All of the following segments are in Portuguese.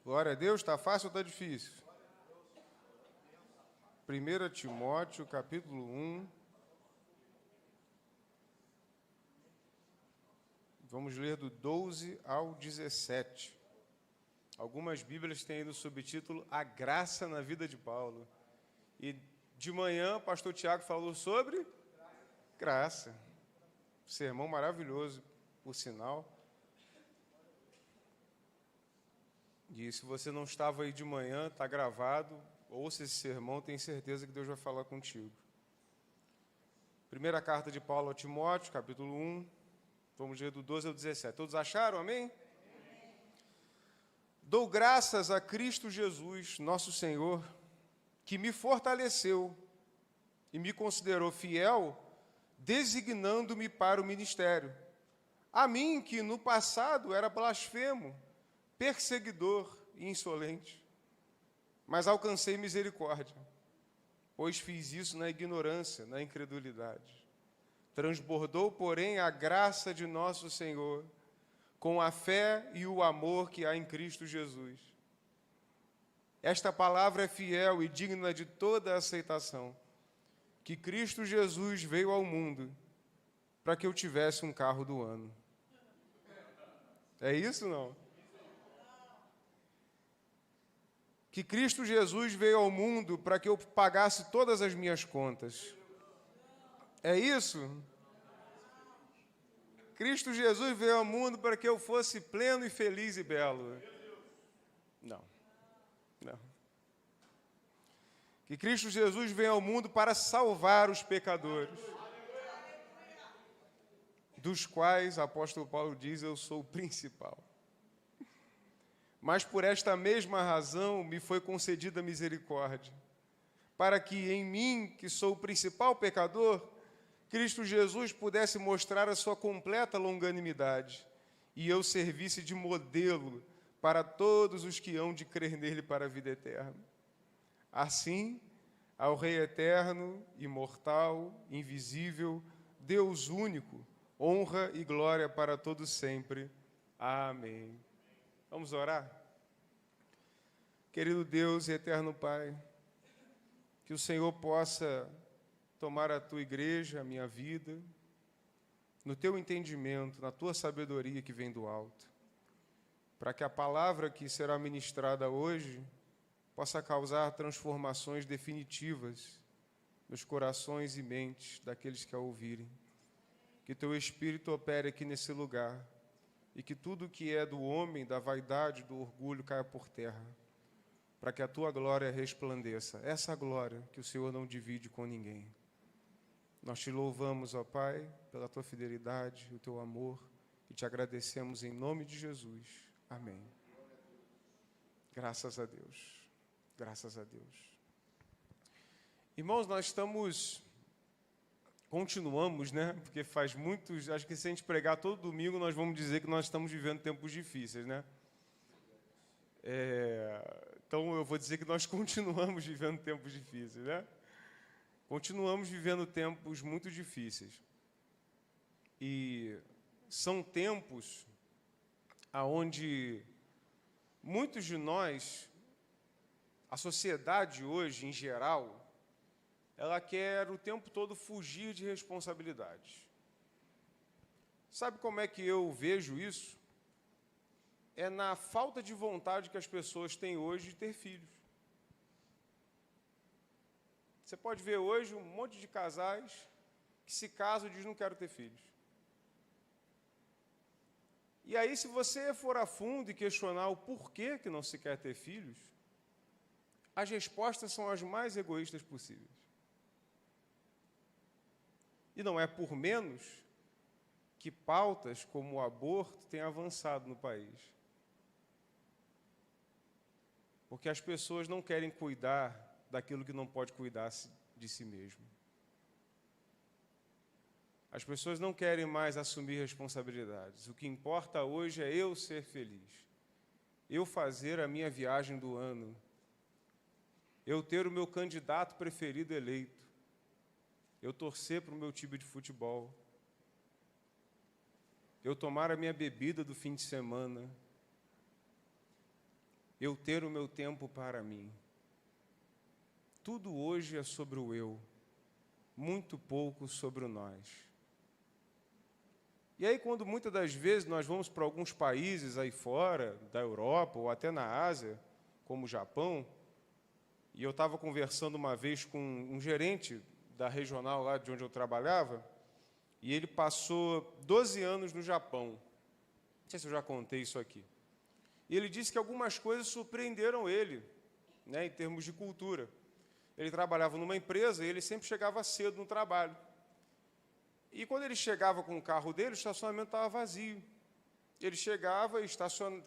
Glória a Deus, está fácil ou está difícil? 1 Timóteo, capítulo 1. Vamos ler do 12 ao 17. Algumas Bíblias têm aí no subtítulo A Graça na Vida de Paulo. E de manhã o pastor Tiago falou sobre graça. Sermão maravilhoso, por sinal. E se você não estava aí de manhã, está gravado, ouça esse sermão, tenho certeza que Deus vai falar contigo. Primeira carta de Paulo a Timóteo, capítulo 1, vamos ler do 12 ao 17. Todos acharam, amém? Dou graças a Cristo Jesus, nosso Senhor, que me fortaleceu e me considerou fiel, designando-me para o ministério. A mim, que no passado era blasfemo, perseguidor e insolente, mas alcancei misericórdia, pois fiz isso na ignorância, na incredulidade. Transbordou, porém, a graça de nosso Senhor, com a fé e o amor que há em Cristo Jesus. Esta palavra é fiel e digna de toda aceitação, que Cristo Jesus veio ao mundo para que eu tivesse um carro do ano. É isso, não? Que Cristo Jesus veio ao mundo para que eu pagasse todas as minhas contas. É isso? Cristo Jesus veio ao mundo para que eu fosse pleno e feliz e belo. Não. Não. Que Cristo Jesus veio ao mundo para salvar os pecadores, dos quais, o apóstolo Paulo diz, eu sou o principal. Mas por esta mesma razão me foi concedida misericórdia, para que em mim, que sou o principal pecador, Cristo Jesus pudesse mostrar a sua completa longanimidade e eu servisse de modelo para todos os que hão de crer nele para a vida eterna. Assim, ao Rei eterno, imortal, invisível, Deus único, honra e glória para todos sempre. Amém. Vamos orar? Querido Deus e eterno Pai, que o Senhor possa tomar a Tua igreja, a minha vida, no Teu entendimento, na Tua sabedoria que vem do alto, para que a palavra que será ministrada hoje possa causar transformações definitivas nos corações e mentes daqueles que a ouvirem. Que Teu Espírito opere aqui nesse lugar, e que tudo que é do homem, da vaidade, do orgulho, caia por terra, para que a Tua glória resplandeça, essa glória que o Senhor não divide com ninguém. Nós Te louvamos, ó Pai, pela Tua fidelidade, o Teu amor, e Te agradecemos em nome de Jesus. Amém. Graças a Deus. Graças a Deus. Irmãos, nós continuamos, né? Porque faz muitos... Acho que se a gente pregar todo domingo, nós vamos dizer que nós estamos vivendo tempos difíceis, né? Então, eu vou dizer que nós continuamos vivendo tempos difíceis, né? Continuamos vivendo tempos muito difíceis. E são tempos onde muitos de nós, a sociedade hoje, em geral, ela quer o tempo todo fugir de responsabilidades. Sabe como é que eu vejo isso? É na falta de vontade que as pessoas têm hoje de ter filhos. Você pode ver hoje um monte de casais que se casam e dizem, não quero ter filhos. E aí, se você for a fundo e questionar o porquê que não se quer ter filhos, as respostas são as mais egoístas possíveis. E não é por menos que pautas como o aborto têm avançado no país. Porque as pessoas não querem cuidar daquilo que não pode cuidar de si mesmo. As pessoas não querem mais assumir responsabilidades. O que importa hoje é eu ser feliz, eu fazer a minha viagem do ano, eu ter o meu candidato preferido eleito, eu torcer para o meu time de futebol, eu tomar a minha bebida do fim de semana. eu ter o meu tempo para mim. Tudo hoje é sobre o eu, muito pouco sobre o nós. E aí, quando muitas das vezes nós vamos para alguns países aí fora, da Europa ou até na Ásia, como o Japão, e eu estava conversando uma vez com um gerente da regional lá de onde eu trabalhava, e ele passou 12 anos no Japão. Não sei se eu já contei isso aqui. E ele disse que algumas coisas surpreenderam ele, né, em termos de cultura. Ele trabalhava numa empresa e ele sempre chegava cedo no trabalho. E quando ele chegava com o carro dele, o estacionamento estava vazio. Ele chegava e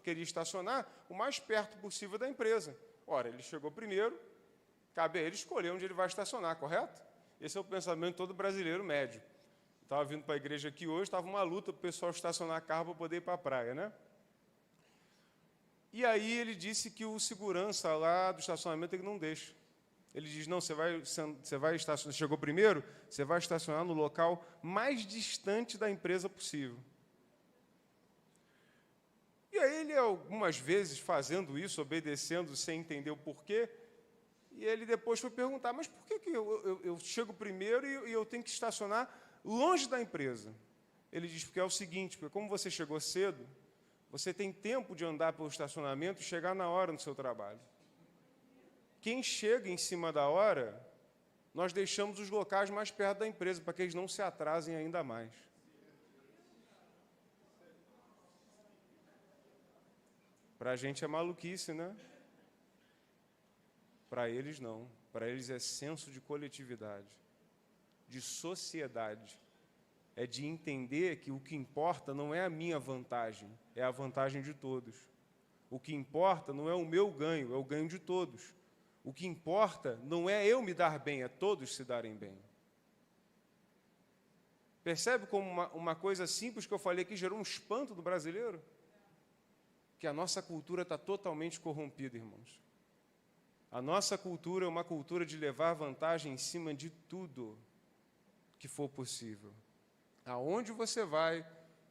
queria estacionar o mais perto possível da empresa. Ora, ele chegou primeiro, cabe a ele escolher onde ele vai estacionar, correto? Esse é o pensamento todo brasileiro médio. Estava vindo para a igreja aqui hoje, estava uma luta para o pessoal estacionar carro para poder ir para a praia, né? E aí ele disse que o segurança lá do estacionamento ele não deixa. Ele diz, não, você vai estacionar, chegou primeiro, você vai estacionar no local mais distante da empresa possível. E aí ele, algumas vezes, fazendo isso, obedecendo, sem entender o porquê, e ele depois foi perguntar, mas por que eu chego primeiro e eu tenho que estacionar longe da empresa? Ele diz, porque é o seguinte, porque como você chegou cedo, você tem tempo de andar pelo estacionamento e chegar na hora no seu trabalho. Quem chega em cima da hora, nós deixamos os locais mais perto da empresa, para que eles não se atrasem ainda mais. Para a gente é maluquice, né? Para eles, não. Para eles é senso de coletividade, de sociedade. É de entender que o que importa não é a minha vantagem, é a vantagem de todos. O que importa não é o meu ganho, é o ganho de todos. O que importa não é eu me dar bem, é todos se darem bem. Percebe como uma coisa simples que eu falei aqui gerou um espanto do brasileiro? Que a nossa cultura está totalmente corrompida, irmãos. A nossa cultura é uma cultura de levar vantagem em cima de tudo que for possível. Aonde você vai,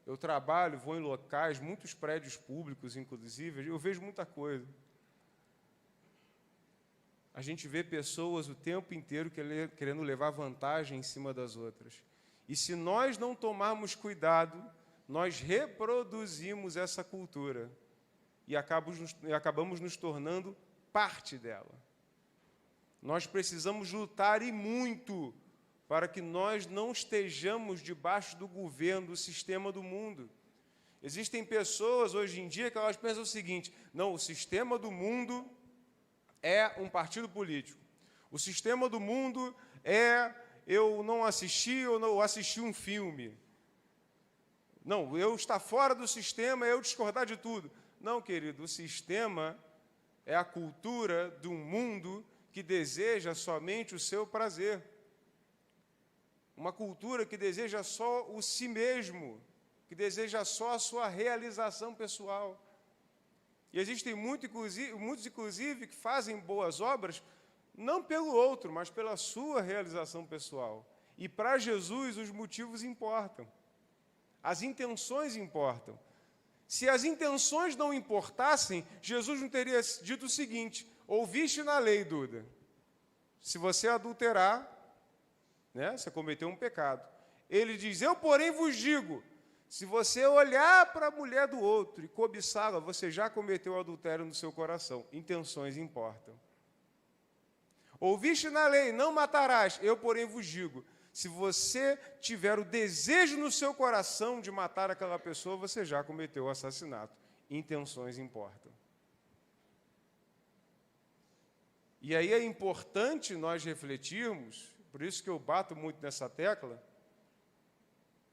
eu trabalho, vou em locais, muitos prédios públicos, inclusive, eu vejo muita coisa. A gente vê pessoas o tempo inteiro querendo levar vantagem em cima das outras. E se nós não tomarmos cuidado, nós reproduzimos essa cultura e acabamos nos tornando parte dela. Nós precisamos lutar e muito para que nós não estejamos debaixo do governo, do sistema do mundo. Existem pessoas hoje em dia que elas pensam o seguinte, não, o sistema do mundo é um partido político. O sistema do mundo é eu não assistir ou não assistir um filme. Não, eu estar fora do sistema é eu discordar de tudo. Não, querido, o sistema é a cultura de um mundo que deseja somente o seu prazer. Uma cultura que deseja só o si mesmo, que deseja só a sua realização pessoal. E existem muitos, inclusive, que fazem boas obras, não pelo outro, mas pela sua realização pessoal. E para Jesus os motivos importam. As intenções importam. Se as intenções não importassem, Jesus não teria dito o seguinte, ouviste na lei, Duda, se você adulterar, né, você cometeu um pecado. Ele diz, eu, porém, vos digo, se você olhar para a mulher do outro e cobiçá-la, você já cometeu adultério no seu coração. Intenções importam. Ouviste na lei, não matarás. Eu, porém, vos digo, se você tiver o desejo no seu coração de matar aquela pessoa, você já cometeu o assassinato. Intenções importam. E aí é importante nós refletirmos, por isso que eu bato muito nessa tecla,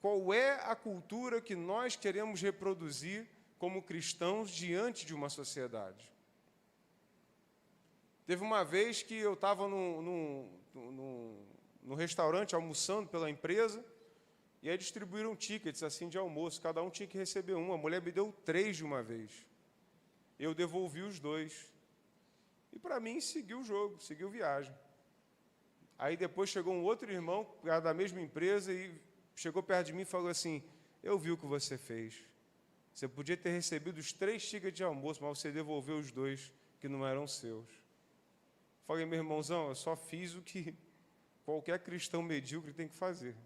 qual é a cultura que nós queremos reproduzir como cristãos diante de uma sociedade. Teve uma vez que eu estava no restaurante almoçando pela empresa, e aí distribuíram tickets assim de almoço, cada um tinha que receber um, a mulher me deu 3 de uma vez. Eu devolvi os 2. E para mim seguiu o jogo, seguiu viagem. Aí depois chegou um outro irmão da mesma empresa e chegou perto de mim e falou assim, eu vi o que você fez. Você podia ter recebido os 3 xícaras de almoço, mas você devolveu os 2 que não eram seus. Falei, meu irmãozão, eu só fiz o que qualquer cristão medíocre tem que fazer.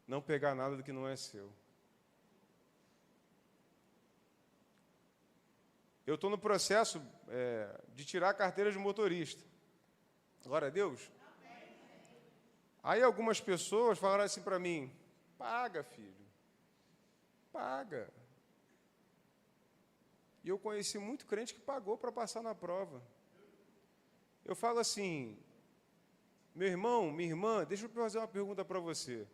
Não pegar nada do que não é seu. Eu estou no processo de tirar a carteira de motorista. Glória a Deus. Aí algumas pessoas falaram assim para mim, paga, filho. Paga. E eu conheci muito crente que pagou para passar na prova. Eu falo assim, meu irmão, minha irmã, deixa eu fazer uma pergunta para você.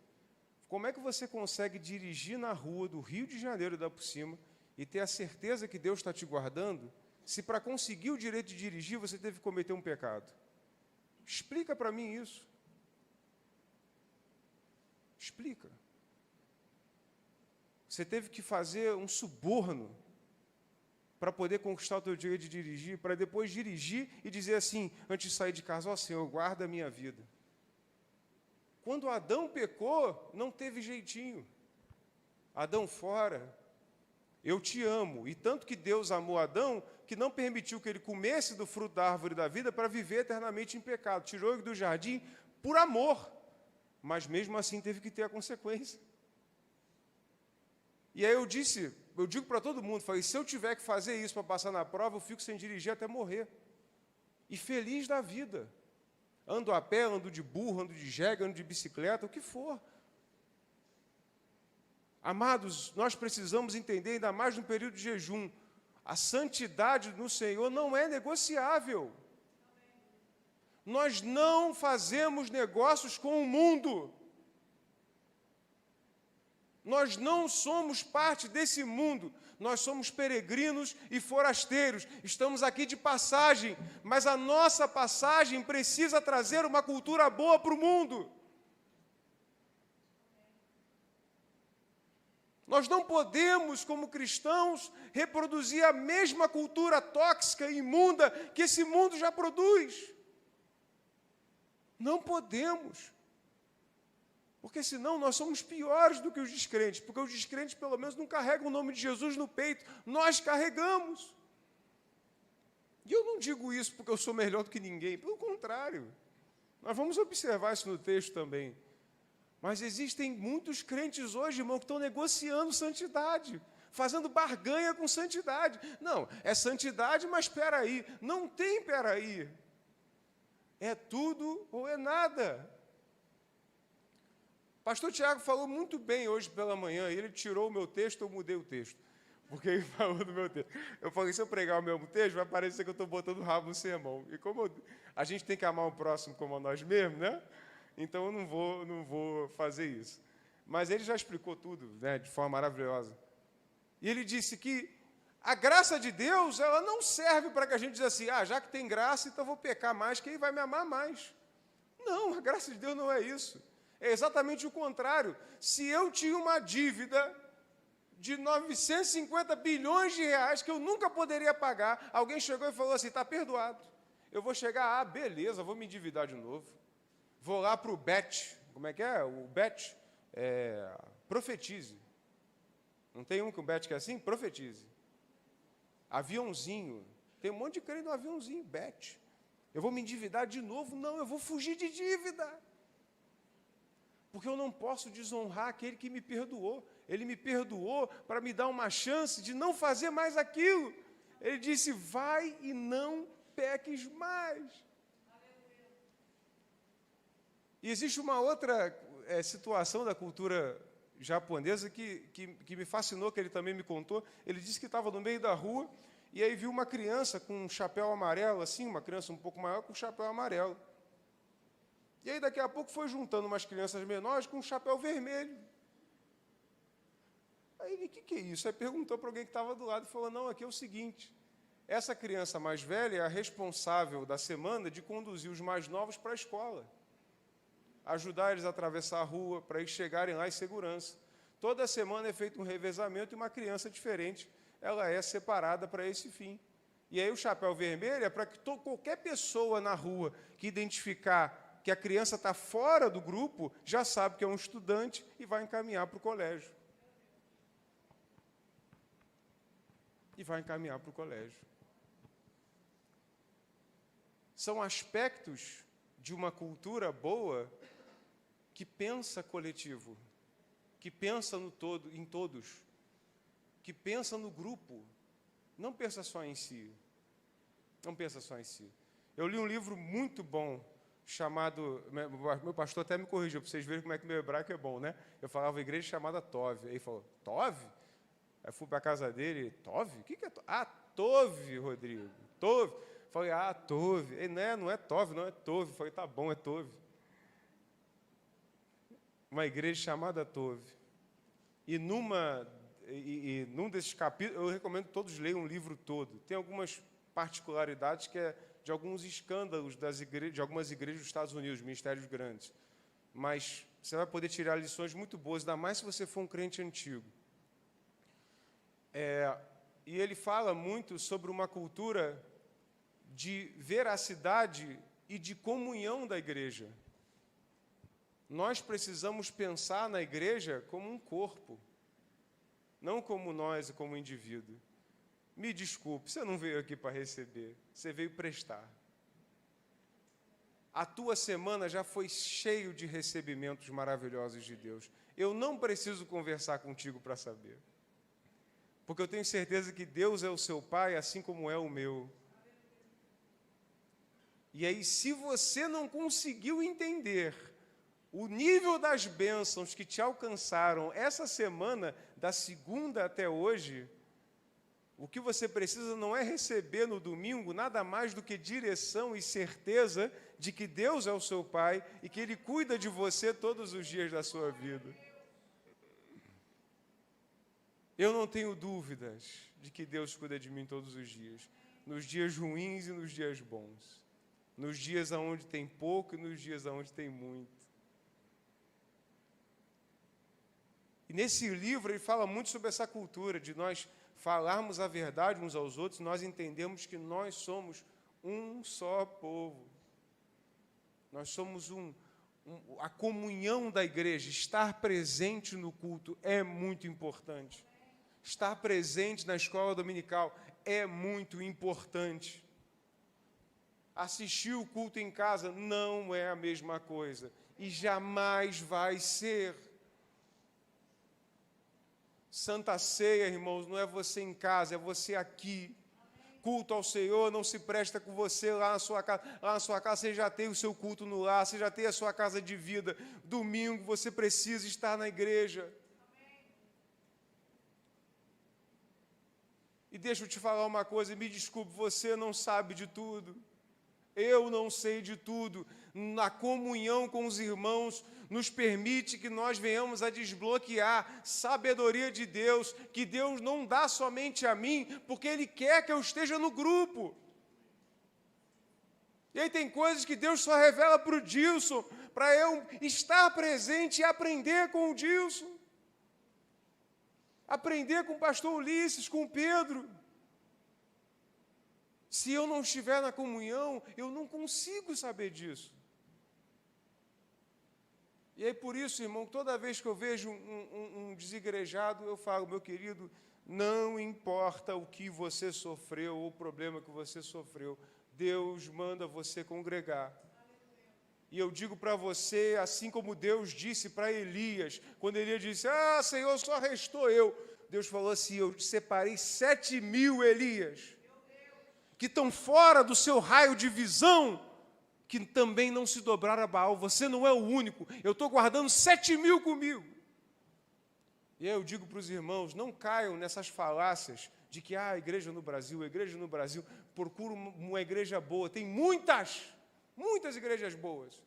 Como é que você consegue dirigir na rua do Rio de Janeiro da por cima e ter a certeza que Deus está te guardando, se para conseguir o direito de dirigir você teve que cometer um pecado? Explica para mim isso. Explica. Você teve que fazer um suborno para poder conquistar o teu direito de dirigir, para depois dirigir e dizer assim, antes de sair de casa, ó Senhor, guarda a minha vida. Quando Adão pecou, não teve jeitinho. Adão fora, eu te amo. E tanto que Deus amou Adão, que não permitiu que ele comesse do fruto da árvore da vida para viver eternamente em pecado. Tirou ele do jardim por amor, mas mesmo assim teve que ter a consequência. E aí eu digo para todo mundo, falei, se eu tiver que fazer isso para passar na prova, eu fico sem dirigir até morrer. E feliz da vida. Ando a pé, ando de burro, ando de jegue, ando de bicicleta, o que for. Amados, nós precisamos entender, ainda mais no período de jejum, a santidade no Senhor não é negociável. Nós não fazemos negócios com o mundo. Nós não somos parte desse mundo, nós somos peregrinos e forasteiros, estamos aqui de passagem, mas a nossa passagem precisa trazer uma cultura boa para o mundo. Nós não podemos, como cristãos, reproduzir a mesma cultura tóxica e imunda que esse mundo já produz. Não podemos. Porque senão nós somos piores do que os descrentes, porque os descrentes pelo menos não carregam o nome de Jesus no peito, nós carregamos. E eu não digo isso porque eu sou melhor do que ninguém, pelo contrário. Nós vamos observar isso no texto também. Mas existem muitos crentes hoje, irmão, que estão negociando santidade, fazendo barganha com santidade. Não, é santidade, mas espera aí, não tem espera aí. É tudo ou é nada. Pastor Tiago falou muito bem hoje pela manhã, ele tirou o meu texto, eu mudei o texto, porque ele falou do meu texto. Eu falei, se eu pregar o mesmo texto, vai parecer que eu estou botando o rabo no sermão. E como a gente tem que amar o próximo como a nós mesmos, né? Então eu não vou fazer isso. Mas ele já explicou tudo, né, de forma maravilhosa. E ele disse que a graça de Deus, ela não serve para que a gente diga assim, já que tem graça, então eu vou pecar mais, que ele vai me amar mais. Não, a graça de Deus não é isso. É exatamente o contrário. Se eu tinha uma dívida de 950 bilhões de reais que eu nunca poderia pagar, alguém chegou e falou assim, está perdoado. Eu vou chegar, beleza, vou me endividar de novo. Vou lá para o BET, como é que é? O BET, profetize. Não tem um que o BET que é assim? Profetize. Aviãozinho. Tem um monte de crente no aviãozinho, BET. Eu vou me endividar de novo? Não, eu vou fugir de dívida. Porque eu não posso desonrar aquele que me perdoou. Ele me perdoou para me dar uma chance de não fazer mais aquilo. Ele disse, vai e não peques mais. E existe uma outra situação da cultura japonesa que me fascinou, que ele também me contou. Ele disse que estava no meio da rua e aí viu uma criança com um chapéu amarelo, assim, uma criança um pouco maior com um chapéu amarelo. E aí, daqui a pouco, foi juntando umas crianças menores com um chapéu vermelho. Aí ele, o que é isso? Aí perguntou para alguém que estava do lado e falou, não, aqui é o seguinte, essa criança mais velha é a responsável da semana de conduzir os mais novos para a escola, ajudar eles a atravessar a rua, para eles chegarem lá em segurança. Toda semana é feito um revezamento e uma criança diferente, ela é separada para esse fim. E aí o chapéu vermelho é para que qualquer pessoa na rua que identificar que a criança está fora do grupo, já sabe que é um estudante e vai encaminhar para o colégio. e vai encaminhar para o colégio. São aspectos de uma cultura boa que pensa coletivo, que pensa no todo, em todos, que pensa no grupo, não pensa só em si. Não pensa só em si. Eu li um livro muito bom, chamado... Meu pastor até me corrigiu, para vocês verem como é que meu hebraico é bom, né? Eu falava igreja chamada Tov. Aí ele falou, Tov? Aí fui para a casa dele, Tov? O que é Tov? Ah, Tov, Rodrigo. Tov. Falei, Tov. Ele, não é Tov, não, é Tov. Falei, tá bom, é Tov. Uma igreja chamada Tov. E num desses capítulos, eu recomendo que todos leiam um livro todo. Tem algumas particularidades que é de alguns escândalos de algumas igrejas dos Estados Unidos, ministérios grandes. Mas você vai poder tirar lições muito boas, ainda mais se você for um crente antigo. E ele fala muito sobre uma cultura de veracidade e de comunhão da igreja. Nós precisamos pensar na igreja como um corpo, não como nós, como indivíduo. Me desculpe, você não veio aqui para receber, você veio prestar. A tua semana já foi cheio de recebimentos maravilhosos de Deus. Eu não preciso conversar contigo para saber. Porque eu tenho certeza que Deus é o seu Pai, assim como é o meu. E aí, se você não conseguiu entender o nível das bênçãos que te alcançaram essa semana, da segunda até hoje, o que você precisa não é receber no domingo nada mais do que direção e certeza de que Deus é o seu Pai e que Ele cuida de você todos os dias da sua vida. Eu não tenho dúvidas de que Deus cuida de mim todos os dias, nos dias ruins e nos dias bons, nos dias onde tem pouco e nos dias onde tem muito. E nesse livro ele fala muito sobre essa cultura de nós falarmos a verdade uns aos outros, nós entendemos que nós somos um só povo. Nós somos a comunhão da igreja, estar presente no culto é muito importante. Estar presente na escola dominical é muito importante. Assistir o culto em casa não é a mesma coisa e jamais vai ser. Santa Ceia, irmãos, não é você em casa, é você aqui. Culto ao Senhor não se presta com você lá na sua casa. Lá na sua casa você já tem o seu culto no lar, você já tem a sua casa de vida. Domingo você precisa estar na igreja. E deixa eu te falar uma coisa, me desculpe, você não sabe de tudo. Eu não sei de tudo. Na comunhão com os irmãos, nos permite que nós venhamos a desbloquear sabedoria de Deus, que Deus não dá somente a mim, porque Ele quer que eu esteja no grupo. E aí tem coisas que Deus só revela para o Dilson, para eu estar presente e aprender com o Dilson. Aprender com o pastor Ulisses, com o Pedro. Se eu não estiver na comunhão, eu não consigo saber disso. E aí, por isso, irmão, toda vez que eu vejo um desigrejado, eu falo, meu querido, não importa o que você sofreu, ou o problema que você sofreu, Deus manda você congregar. E eu digo para você, assim como Deus disse para Elias, quando Elias disse, Senhor, só restou eu. Deus falou assim, eu separei 7.000 Elias, que estão fora do seu raio de visão, que também não se dobraram a Baal. Você não é o único. Eu estou guardando 7.000 comigo. E aí eu digo para os irmãos, não caiam nessas falácias de que a igreja no Brasil, procura uma igreja boa. Tem muitas igrejas boas.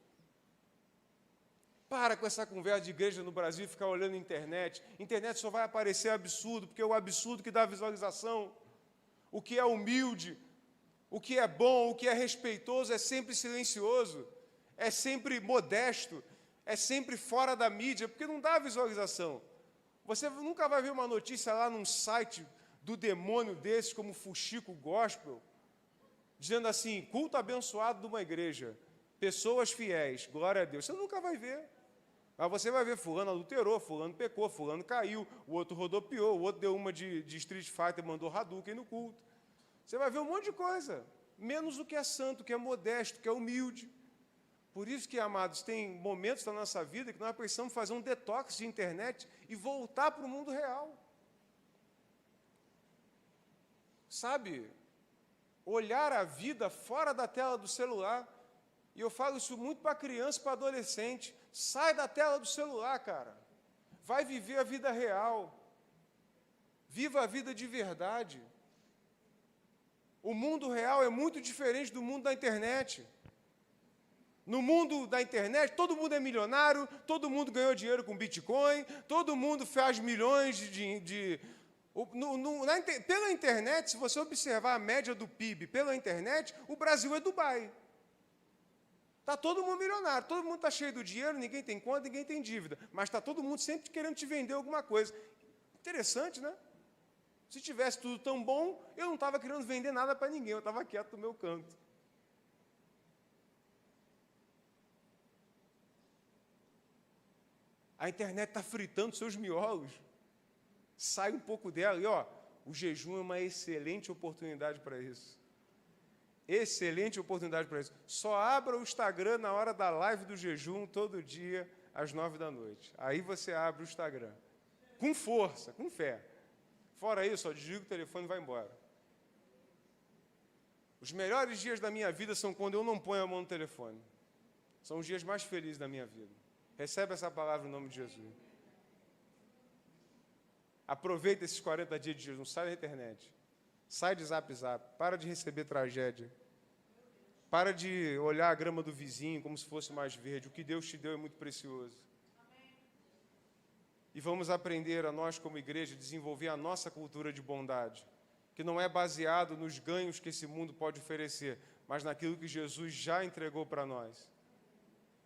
Para com essa conversa de igreja no Brasil e ficar olhando a internet. Internet só vai aparecer absurdo, porque é o absurdo que dá visualização. O que é humilde, o que é bom, o que é respeitoso é sempre silencioso, é sempre modesto, é sempre fora da mídia, porque não dá visualização. Você nunca vai ver uma notícia lá num site do demônio desses, como Fuxico Gospel, dizendo assim, culto abençoado de uma igreja, pessoas fiéis, glória a Deus. Você nunca vai ver. Mas você vai ver fulano adulterou, fulano pecou, fulano caiu, o outro rodopiou, o outro deu uma de Street Fighter, mandou Hadouken no culto. Você vai ver um monte de coisa, menos o que é santo, o que é modesto, o que é humilde. Por isso que, amados, tem momentos na nossa vida que nós precisamos fazer um detox de internet e voltar para o mundo real. Sabe, olhar a vida fora da tela do celular. E eu falo isso muito para criança e para adolescente. Sai da tela do celular, cara. Vai viver a vida real. Viva a vida de verdade. O mundo real é muito diferente do mundo da internet. No mundo da internet, todo mundo é milionário, todo mundo ganhou dinheiro com Bitcoin, todo mundo faz milhões pela internet, se você observar a média do PIB pela internet, o Brasil é Dubai. Está todo mundo milionário, todo mundo está cheio do dinheiro, ninguém tem conta, ninguém tem dívida, mas está todo mundo sempre querendo te vender alguma coisa. Interessante, né? Se tivesse tudo tão bom, eu não estava querendo vender nada para ninguém, eu estava quieto no meu canto. A internet está fritando seus miolos. Sai um pouco dela e, o jejum é uma excelente oportunidade para isso. Excelente oportunidade para isso. Só abra o Instagram na hora da live do jejum, todo dia, às 9h. Aí você abre o Instagram. Com força, com fé. Fora isso, desliga o telefone e vai embora. Os melhores dias da minha vida são quando eu não ponho a mão no telefone. São os dias mais felizes da minha vida. Recebe essa palavra em nome de Jesus. Aproveita esses 40 dias de jejum, sai da internet. Sai de zap, para de receber tragédia. Para de olhar a grama do vizinho como se fosse mais verde. O que Deus te deu é muito precioso. E vamos aprender a nós, como igreja, desenvolver a nossa cultura de bondade, que não é baseado nos ganhos que esse mundo pode oferecer, mas naquilo que Jesus já entregou para nós.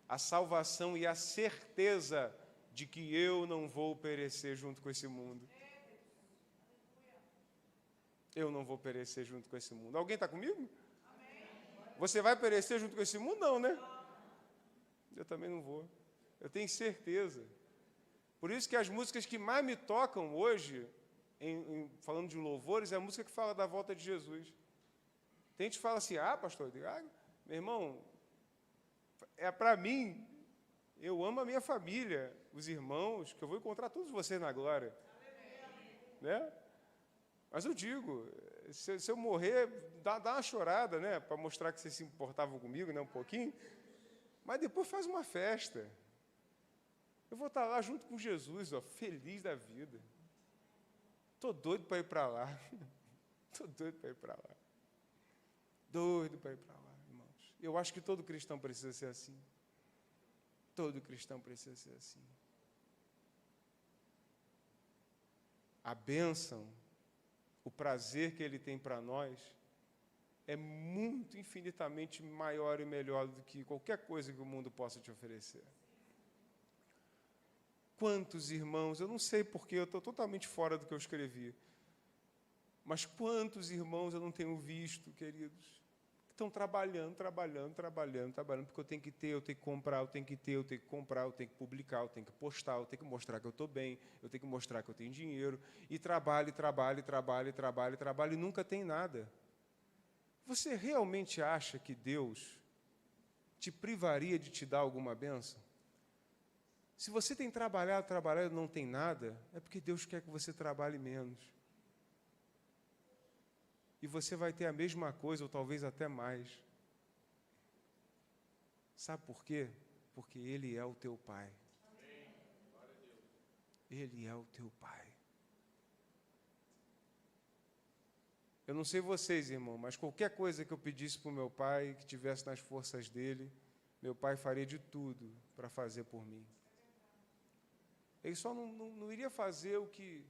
A salvação e a certeza de que eu não vou perecer junto com esse mundo. Eu não vou perecer junto com esse mundo. Alguém está comigo? Amém. Você vai perecer junto com esse mundo? Não, né? Eu também não vou. Eu tenho certeza. Por isso que as músicas que mais me tocam hoje, falando de louvores, é a música que fala da volta de Jesus. Tem gente que fala assim, pastor, meu irmão, é para mim, eu amo a minha família, os irmãos, que eu vou encontrar todos vocês na glória. Né? Mas eu digo, se eu morrer, dá uma chorada, né, para mostrar que vocês se importavam comigo, né, um pouquinho, mas depois faz uma festa. Eu vou estar lá junto com Jesus, feliz da vida. Estou doido para ir para lá. Estou doido para ir para lá. Doido para ir para lá, irmãos. Eu acho que todo cristão precisa ser assim. Todo cristão precisa ser assim. A bênção, o prazer que Ele tem para nós, é muito, infinitamente maior e melhor do que qualquer coisa que o mundo possa te oferecer. Quantos irmãos, eu não sei porque eu estou totalmente fora do que eu escrevi, mas quantos irmãos eu não tenho visto, queridos, que estão trabalhando, porque eu tenho que ter, eu tenho que comprar, eu tenho que ter, eu tenho que comprar, eu tenho que publicar, eu tenho que postar, eu tenho que mostrar que eu estou bem, eu tenho que mostrar que eu tenho dinheiro, e trabalho, e nunca tem nada. Você realmente acha que Deus te privaria de te dar alguma bênção? Se você tem trabalhado e não tem nada, é porque Deus quer que você trabalhe menos. E você vai ter a mesma coisa, ou talvez até mais. Sabe por quê? Porque Ele é o teu Pai. Ele é o teu Pai. Eu não sei vocês, irmão, mas qualquer coisa que eu pedisse para o meu pai, que tivesse nas forças dele, meu pai faria de tudo para fazer por mim. Ele só não iria fazer o que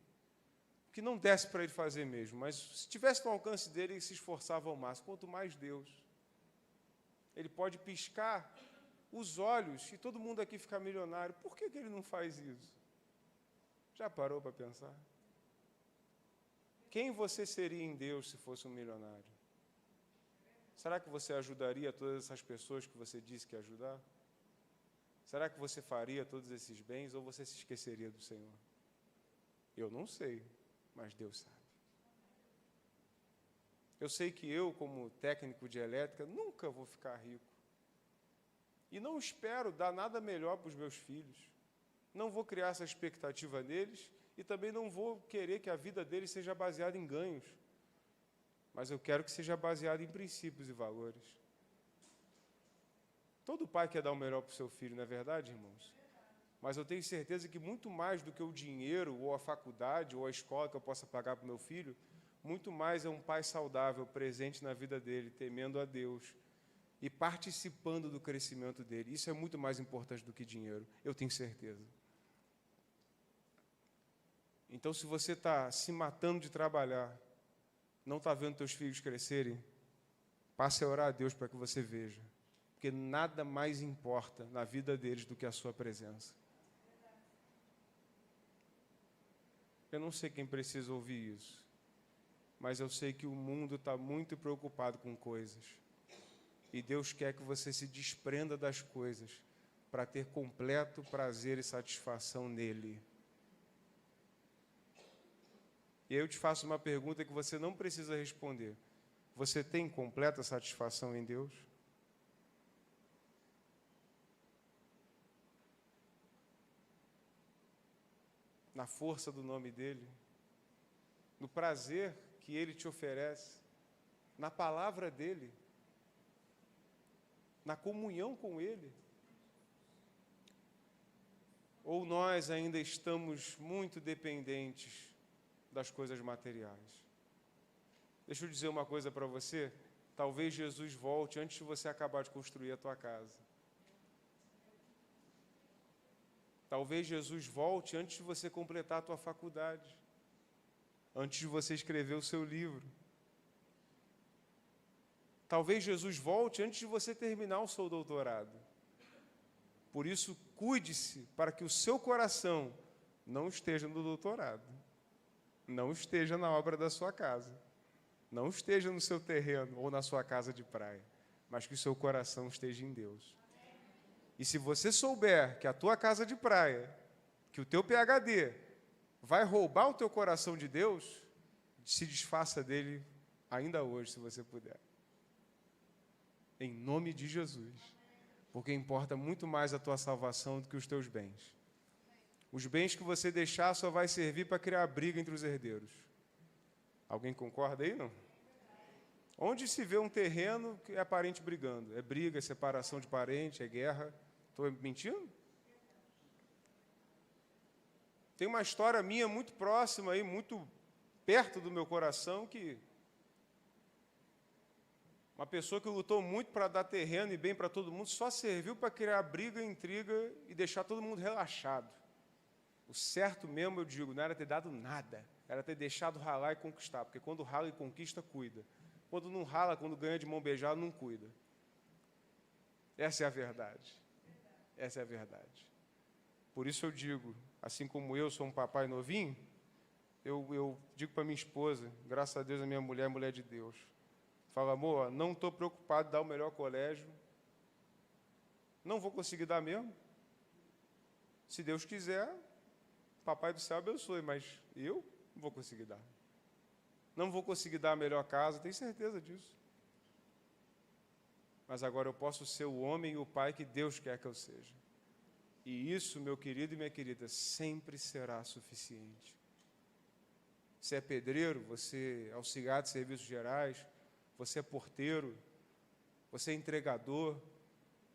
não desse para ele fazer mesmo, mas se tivesse no alcance dele, ele se esforçava ao máximo. Quanto mais Deus. Ele pode piscar os olhos e todo mundo aqui ficar milionário. Por que ele não faz isso? Já parou para pensar? Quem você seria em Deus se fosse um milionário? Será que você ajudaria todas essas pessoas que você disse que ia ajudar? será que você faria todos esses bens ou você se esqueceria do Senhor? Eu não sei, mas Deus sabe. Eu sei que eu, como técnico de elétrica, nunca vou ficar rico. E não espero dar nada melhor para os meus filhos. Não vou criar essa expectativa neles e também não vou querer que a vida deles seja baseada em ganhos. Mas eu quero que seja baseada em princípios e valores. Todo pai quer dar o melhor para o seu filho, não é verdade, irmãos? Mas eu tenho certeza que muito mais do que o dinheiro, ou a faculdade, ou a escola que eu possa pagar para o meu filho, muito mais é um pai saudável, presente na vida dele, temendo a Deus e participando do crescimento dele. Isso é muito mais importante do que dinheiro, eu tenho certeza. Então, se você está se matando de trabalhar, não está vendo teus filhos crescerem, passe a orar a Deus para que você veja. Porque nada mais importa na vida deles do que a sua presença. Eu não sei quem precisa ouvir isso, mas eu sei que o mundo está muito preocupado com coisas. E Deus quer que você se desprenda das coisas para ter completo prazer e satisfação nele. E eu te faço uma pergunta que você não precisa responder. Você tem completa satisfação em Deus? Na força do nome dEle, no prazer que Ele te oferece, na palavra dEle, na comunhão com Ele? Ou nós ainda estamos muito dependentes das coisas materiais? Deixa eu dizer uma coisa para você, talvez Jesus volte antes de você acabar de construir a tua casa. Talvez Jesus volte antes de você completar a tua faculdade, antes de você escrever o seu livro. Talvez Jesus volte antes de você terminar o seu doutorado. Por isso, cuide-se para que o seu coração não esteja no doutorado, não esteja na obra da sua casa, não esteja no seu terreno ou na sua casa de praia, mas que o seu coração esteja em Deus. E se você souber que a tua casa de praia, que o teu PhD vai roubar o teu coração de Deus, se desfaça dele ainda hoje, se você puder. Em nome de Jesus. Porque importa muito mais a tua salvação do que os teus bens. Os bens que você deixar só vai servir para criar briga entre os herdeiros. Alguém concorda aí, não? Onde se vê um terreno que é parente brigando? É briga, é separação de parente, é guerra. Estou mentindo? Tem uma história minha muito próxima, aí, muito perto do meu coração, que uma pessoa que lutou muito para dar terreno e bem para todo mundo, só serviu para criar briga, intriga e deixar todo mundo relaxado. O certo mesmo, eu digo, não era ter dado nada, era ter deixado ralar e conquistar, porque quando rala e conquista, cuida. Quando não rala, quando ganha de mão beijada, não cuida. Essa é a verdade. Essa é a verdade. Por isso eu digo, assim como eu sou um papai novinho, eu digo para minha esposa, graças a Deus a minha mulher é mulher de Deus. Fala, amor, não estou preocupado em dar o melhor colégio, não vou conseguir dar mesmo. Se Deus quiser, papai do céu abençoe, mas eu não vou conseguir dar. Não vou conseguir dar a melhor casa, tenho certeza disso. Mas agora eu posso ser o homem e o pai que Deus quer que eu seja. E isso, meu querido e minha querida, sempre será suficiente. Você é pedreiro, você é auxiliar de serviços gerais, você é porteiro, você é entregador,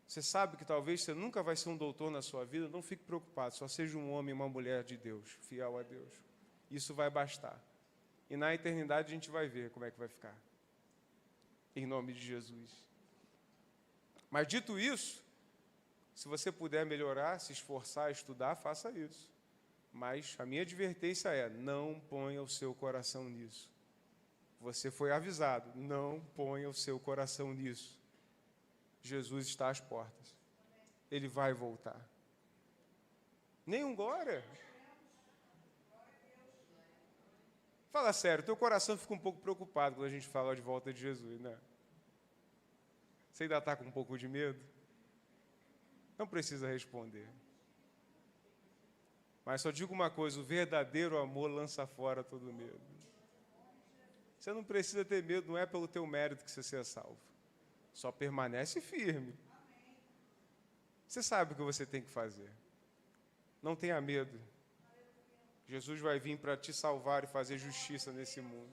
você sabe que talvez você nunca vai ser um doutor na sua vida, não fique preocupado, só seja um homem e uma mulher de Deus, fiel a Deus. Isso vai bastar. E na eternidade a gente vai ver como é que vai ficar. Em nome de Jesus. Mas dito isso, se você puder melhorar, se esforçar, estudar, faça isso. Mas a minha advertência é, não ponha o seu coração nisso. Você foi avisado, não ponha o seu coração nisso. Jesus está às portas. Ele vai voltar. Nenhum glória. Fala sério, teu coração fica um pouco preocupado quando a gente fala de volta de Jesus, né? Você ainda está com um pouco de medo? Não precisa responder. Mas só digo uma coisa, o verdadeiro amor lança fora todo medo. Você não precisa ter medo, não é pelo teu mérito que você é salvo. Só permanece firme. Você sabe o que você tem que fazer. Não tenha medo. Jesus vai vir para te salvar e fazer justiça nesse mundo.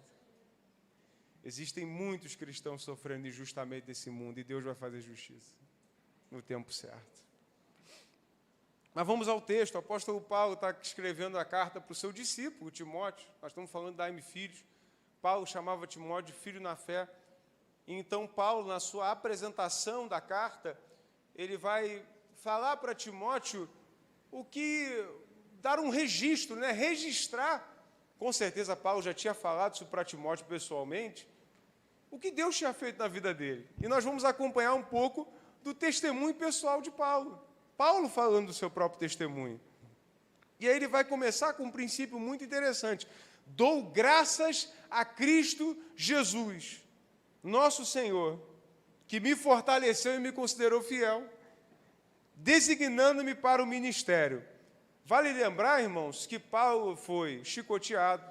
Existem muitos cristãos sofrendo injustamente nesse mundo e Deus vai fazer justiça no tempo certo. Mas vamos ao texto. O apóstolo Paulo está escrevendo a carta para o seu discípulo, Timóteo. Nós estamos falando da filhos. Paulo chamava Timóteo de filho na fé. E então Paulo, na sua apresentação da carta, ele vai falar para Timóteo dar um registro, né? Registrar. Com certeza Paulo já tinha falado isso para Timóteo pessoalmente. O que Deus tinha feito na vida dele. E nós vamos acompanhar um pouco do testemunho pessoal de Paulo. Paulo falando do seu próprio testemunho. E aí ele vai começar com um princípio muito interessante. Dou graças a Cristo Jesus, nosso Senhor, que me fortaleceu e me considerou fiel, designando-me para o ministério. Vale lembrar, irmãos, que Paulo foi chicoteado,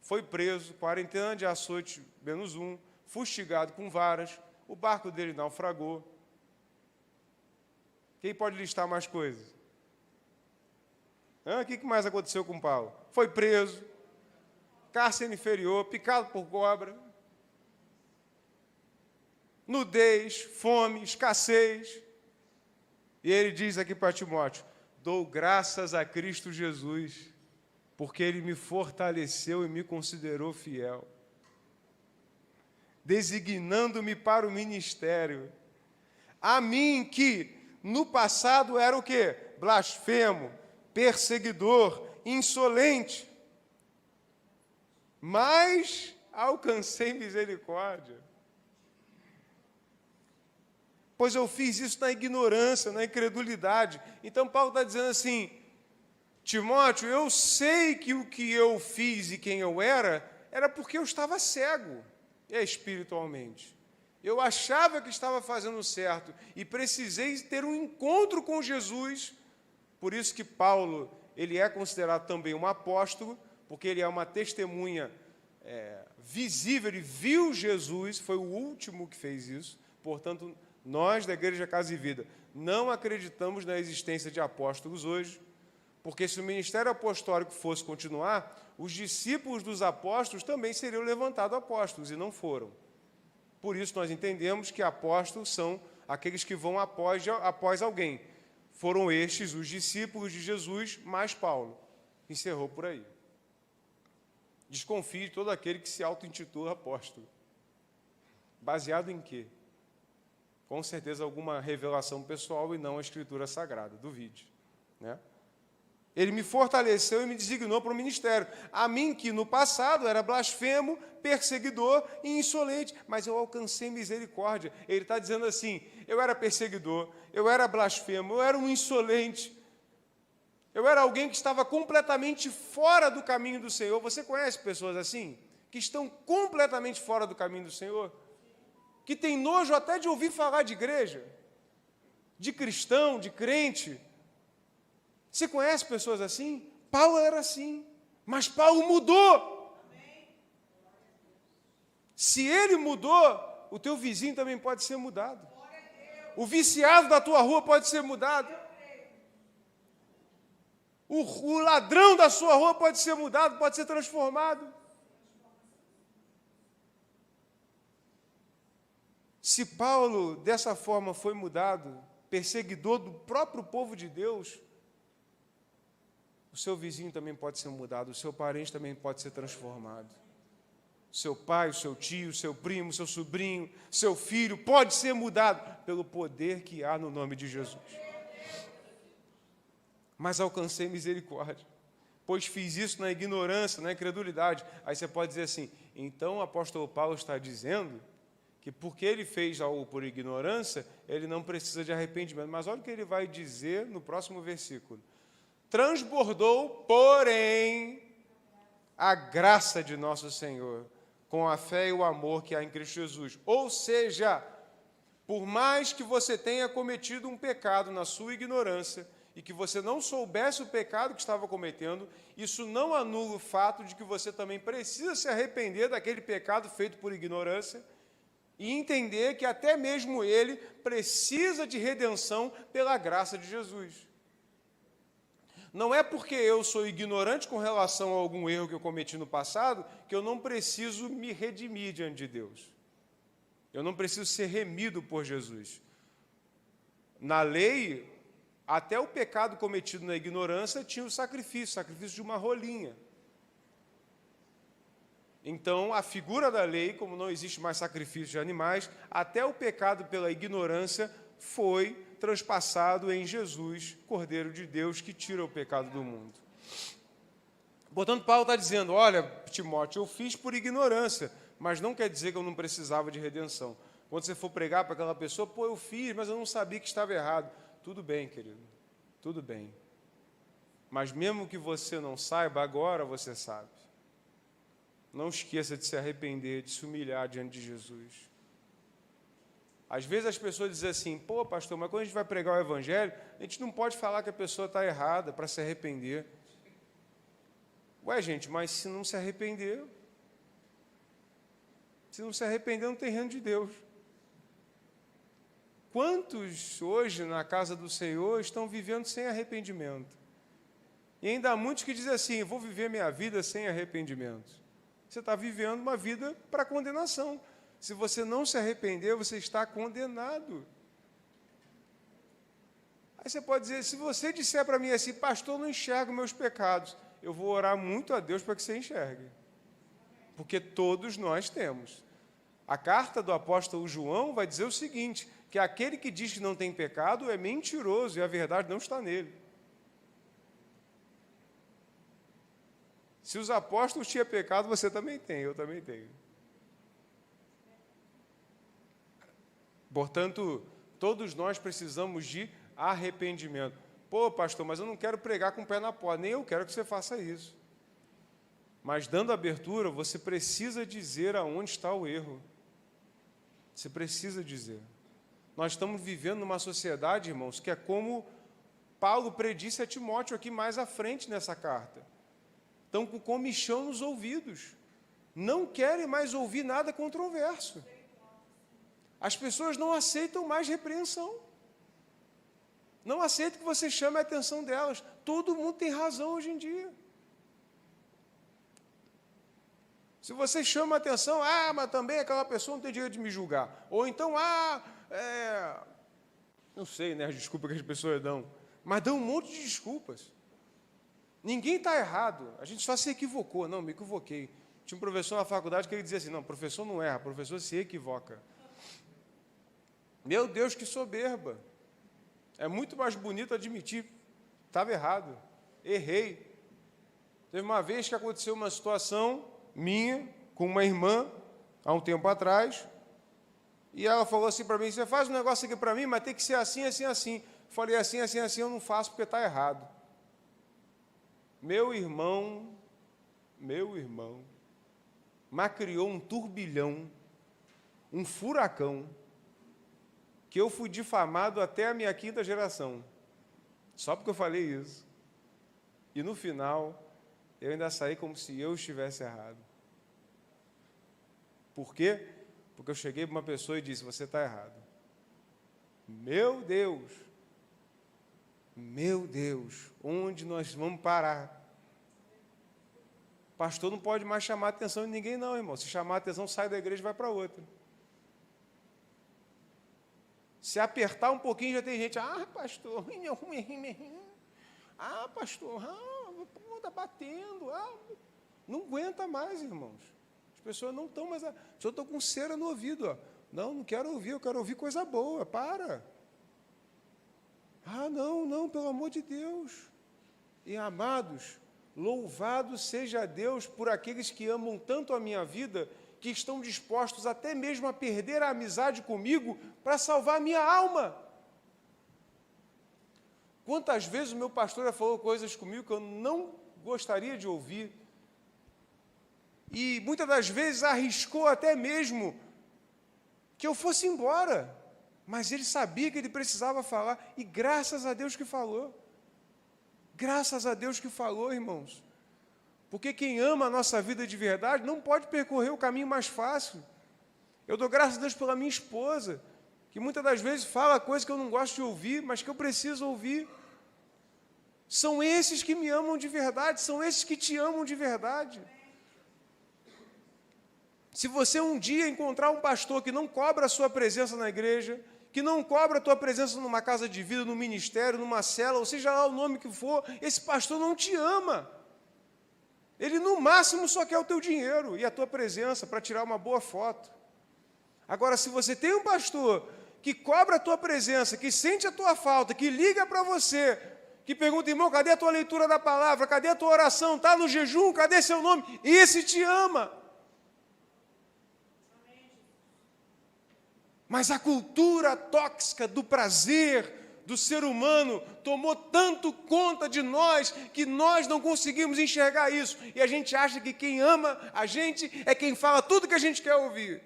foi preso, 40 anos de açoite, menos um, fustigado com varas, o barco dele naufragou. Quem pode listar mais coisas? O que mais aconteceu com Paulo? Foi preso, cárcere inferior, picado por cobra, nudez, fome, escassez. E ele diz aqui para Timóteo, dou graças a Cristo Jesus, porque Ele me fortaleceu e me considerou fiel, designando-me para o ministério. A mim que no passado era o quê? Blasfemo, perseguidor, insolente. Mas alcancei misericórdia. Pois eu fiz isso na ignorância, na incredulidade. Então Paulo está dizendo assim, Timóteo, eu sei que o que eu fiz e quem eu era porque eu estava cego, espiritualmente. Eu achava que estava fazendo certo e precisei ter um encontro com Jesus. Por isso que Paulo, ele é considerado também um apóstolo, porque ele é uma testemunha visível, ele viu Jesus, foi o último que fez isso. Portanto, nós da Igreja Casa e Vida não acreditamos na existência de apóstolos hoje, porque se o ministério apostólico fosse continuar, os discípulos dos apóstolos também seriam levantados apóstolos, e não foram. Por isso nós entendemos que apóstolos são aqueles que vão após alguém. Foram estes os discípulos de Jesus, mais Paulo. Encerrou por aí. Desconfie de todo aquele que se auto-intitula apóstolo. Baseado em quê? Com certeza alguma revelação pessoal e não a Escritura Sagrada. Duvide. Né? Ele me fortaleceu e me designou para o ministério. A mim que no passado era blasfemo, perseguidor e insolente, mas eu alcancei misericórdia. Ele está dizendo assim, eu era perseguidor, eu era blasfemo, eu era um insolente, eu era alguém que estava completamente fora do caminho do Senhor. Você conhece pessoas assim? Que estão completamente fora do caminho do Senhor? Que tem nojo até de ouvir falar de igreja, de cristão, de crente. Você conhece pessoas assim? Paulo era assim, mas Paulo mudou. Se ele mudou, o teu vizinho também pode ser mudado. O viciado da tua rua pode ser mudado. O ladrão da sua rua pode ser mudado, pode ser transformado. Se Paulo, dessa forma, foi mudado, perseguidor do próprio povo de Deus, o seu vizinho também pode ser mudado, o seu parente também pode ser transformado. Seu pai, o seu tio, o seu primo, o seu sobrinho, seu filho, pode ser mudado pelo poder que há no nome de Jesus. Mas alcancei misericórdia, pois fiz isso na ignorância, na incredulidade. Aí você pode dizer assim, então o apóstolo Paulo está dizendo que porque ele fez algo por ignorância, ele não precisa de arrependimento. Mas olha o que ele vai dizer no próximo versículo. Transbordou, porém, a graça de nosso Senhor, com a fé e o amor que há em Cristo Jesus. Ou seja, Por mais que você tenha cometido um pecado na sua ignorância e que você não soubesse o pecado que estava cometendo, isso não anula o fato de que você também precisa se arrepender daquele pecado feito por ignorância e entender que até mesmo ele precisa de redenção pela graça de Jesus. Não é porque eu sou ignorante com relação a algum erro que eu cometi no passado que eu não preciso me redimir diante de Deus. Eu não preciso ser remido por Jesus. Na lei, até o pecado cometido na ignorância tinha o sacrifício de uma rolinha. Então, a figura da lei, como não existe mais sacrifício de animais, até o pecado pela ignorância foi transpassado em Jesus, Cordeiro de Deus, que tira o pecado do mundo. Portanto, Paulo está dizendo, olha, Timóteo, eu fiz por ignorância, mas não quer dizer que eu não precisava de redenção. Quando você for pregar para aquela pessoa, pô, eu fiz, mas eu não sabia que estava errado. Tudo bem, querido, tudo bem. Mas mesmo que você não saiba, agora você sabe. Não esqueça de se arrepender, de se humilhar diante de Jesus. Às vezes as pessoas dizem assim, pô, pastor, mas quando a gente vai pregar o evangelho, a gente não pode falar que a pessoa está errada para se arrepender. Ué, gente, mas se não se arrepender, não tem reino de Deus. Quantos hoje na casa do Senhor estão vivendo sem arrependimento? E ainda há muitos que dizem assim, vou viver minha vida sem arrependimento. Você está vivendo uma vida para condenação. Se você não se arrepender, você está condenado. Aí você pode dizer, se você disser para mim assim, pastor, eu não enxergo meus pecados, eu vou orar muito a Deus para que você enxergue. Porque todos nós temos. A carta do apóstolo João vai dizer o seguinte, que aquele que diz que não tem pecado é mentiroso e a verdade não está nele. Se os apóstolos tinham pecado, você também tem, eu também tenho. Portanto, todos nós precisamos de arrependimento. Pô, pastor, mas eu não quero pregar com o pé na porta, nem eu quero que você faça isso. Mas, dando abertura, você precisa dizer aonde está o erro. Você precisa dizer. Nós estamos vivendo numa sociedade, irmãos, que é como Paulo predisse a Timóteo aqui mais à frente nessa carta. Estão com comichão nos ouvidos. Não querem mais ouvir nada controverso. As pessoas não aceitam mais repreensão. Não aceitam que você chame a atenção delas. Todo mundo tem razão hoje em dia. Se você chama a atenção, mas também aquela pessoa não tem direito de me julgar. Ou então, não sei, né, as desculpas que as pessoas dão. Mas dão um monte de desculpas. Ninguém está errado. A gente só se equivocou. Não, me equivoquei. Tinha um professor na faculdade que ele dizia assim, não, professor não erra, professor se equivoca. Meu Deus, que soberba. É muito mais bonito admitir, estava errado, errei. Teve uma vez que aconteceu uma situação minha, com uma irmã, há um tempo atrás, e ela falou assim para mim, você faz um negócio aqui para mim, mas tem que ser assim, assim, assim. Falei assim, assim, assim, eu não faço porque está errado. Meu irmão, mas criou um turbilhão, um furacão, que eu fui difamado até a minha 5ª geração, só porque eu falei isso. E no final, eu ainda saí como se eu estivesse errado. Por quê? Porque eu cheguei para uma pessoa e disse, você está errado. Meu Deus, onde nós vamos parar? Pastor não pode mais chamar a atenção de ninguém não, irmão. Se chamar a atenção, sai da igreja e vai para outra. Se apertar um pouquinho, já tem gente, pastor, pastor, está batendo, não aguenta mais, irmãos. As pessoas não estão mais, só estou com cera no ouvido, não quero ouvir, eu quero ouvir coisa boa, para. Não, pelo amor de Deus. E amados, louvado seja Deus por aqueles que amam tanto a minha vida, que estão dispostos até mesmo a perder a amizade comigo para salvar a minha alma. Quantas vezes o meu pastor já falou coisas comigo que eu não gostaria de ouvir, e muitas das vezes arriscou até mesmo que eu fosse embora, Mas ele sabia que ele precisava falar, e graças a Deus que falou. Graças a Deus que falou, irmãos. Porque quem ama a nossa vida de verdade não pode percorrer o caminho mais fácil. Eu dou graças a Deus pela minha esposa, que muitas das vezes fala coisas que eu não gosto de ouvir, mas que eu preciso ouvir. São esses que me amam de verdade, são esses que te amam de verdade. Se você um dia encontrar um pastor que não cobra a sua presença na igreja, que não cobra a tua presença numa casa de vida, num ministério, numa cela, ou seja lá o nome que for, esse pastor não te ama. Ele, no máximo, só quer o teu dinheiro e a tua presença para tirar uma boa foto. Agora, se você tem um pastor que cobra a tua presença, que sente a tua falta, que liga para você, que pergunta, irmão, cadê a tua leitura da palavra? Cadê a tua oração? Está no jejum? Cadê seu nome? Esse te ama. Mas a cultura tóxica do prazer do ser humano tomou tanto conta de nós que nós não conseguimos enxergar isso. E a gente acha que quem ama a gente é quem fala tudo que a gente quer ouvir.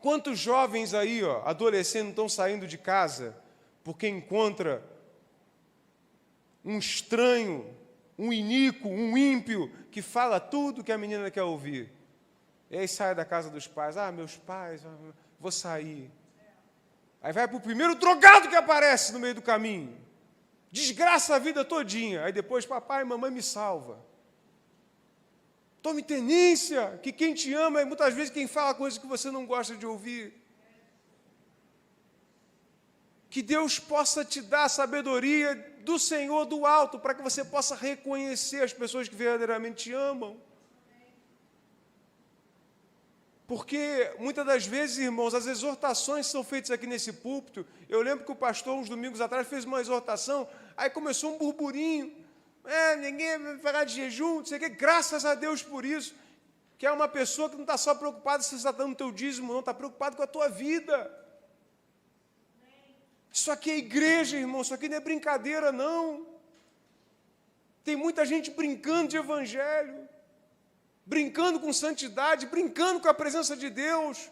Quantos jovens aí, adolescentes, estão saindo de casa porque encontra um estranho, um iníquo, um ímpio, que fala tudo que a menina quer ouvir. E aí sai da casa dos pais, meus pais, vou sair. Aí vai para o primeiro drogado que aparece no meio do caminho. Desgraça a vida todinha. Aí depois, papai e mamãe me salva. Tome tenência, que quem te ama é muitas vezes quem fala coisas que você não gosta de ouvir. Que Deus possa te dar a sabedoria do Senhor do alto, para que você possa reconhecer as pessoas que verdadeiramente te amam. Porque, muitas das vezes, irmãos, as exortações são feitas aqui nesse púlpito. Eu lembro que o pastor, uns domingos atrás, fez uma exortação, aí começou um burburinho. Ninguém vai falar de jejum, não sei o quê. Graças a Deus por isso. Que é uma pessoa que não está só preocupada se você está dando o teu dízimo, não, está preocupado com a tua vida. Isso aqui é igreja, irmão, isso aqui não é brincadeira, não. Tem muita gente brincando de evangelho, brincando com santidade, brincando com a presença de Deus.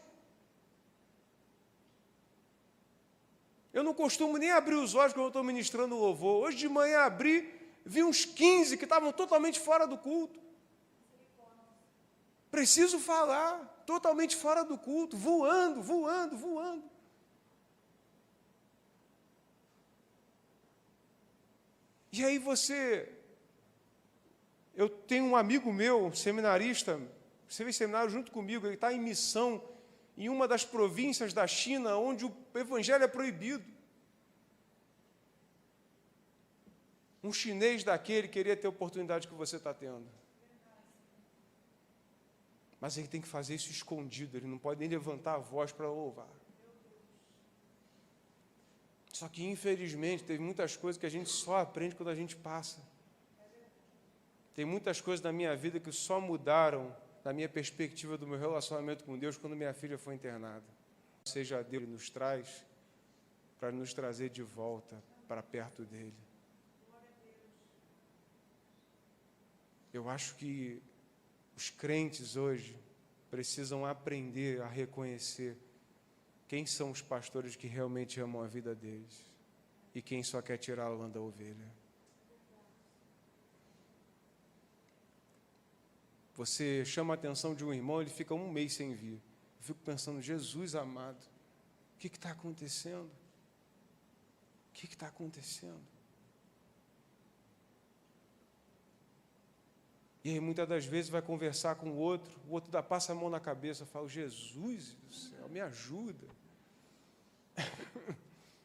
Eu não costumo nem abrir os olhos quando eu estou ministrando o louvor. Hoje de manhã abri, vi uns 15 que estavam totalmente fora do culto. Preciso falar, totalmente fora do culto, voando. E aí eu tenho um amigo meu, seminarista, você fez seminário junto comigo, ele está em missão em uma das províncias da China, onde o evangelho é proibido. Um chinês daquele queria ter a oportunidade que você está tendo. Mas ele tem que fazer isso escondido, ele não pode nem levantar a voz para louvar. Só que, infelizmente, teve muitas coisas que a gente só aprende quando a gente passa. Tem muitas coisas na minha vida que só mudaram na minha perspectiva do meu relacionamento com Deus quando minha filha foi internada. Seja Deus que nos traz para nos trazer de volta para perto dEle. Eu acho que os crentes hoje precisam aprender a reconhecer quem são os pastores que realmente amam a vida deles e quem só quer tirar a lã da ovelha. Você chama a atenção de um irmão, ele fica um mês sem vir. Eu fico pensando, Jesus amado, o que está acontecendo? O que está acontecendo? E aí, muitas das vezes, vai conversar com o outro passa a mão na cabeça, fala, Jesus do céu, me ajuda.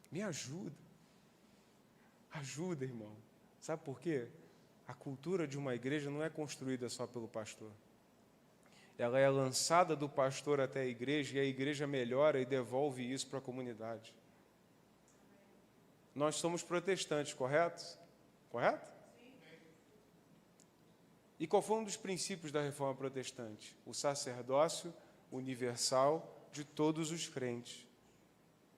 Me ajuda. Ajuda, irmão. Sabe por quê? A cultura de uma igreja não é construída só pelo pastor. Ela é lançada do pastor até a igreja, e a igreja melhora e devolve isso para a comunidade. Nós somos protestantes, correto? Correto? E qual foi um dos princípios da reforma protestante? O sacerdócio universal de todos os crentes.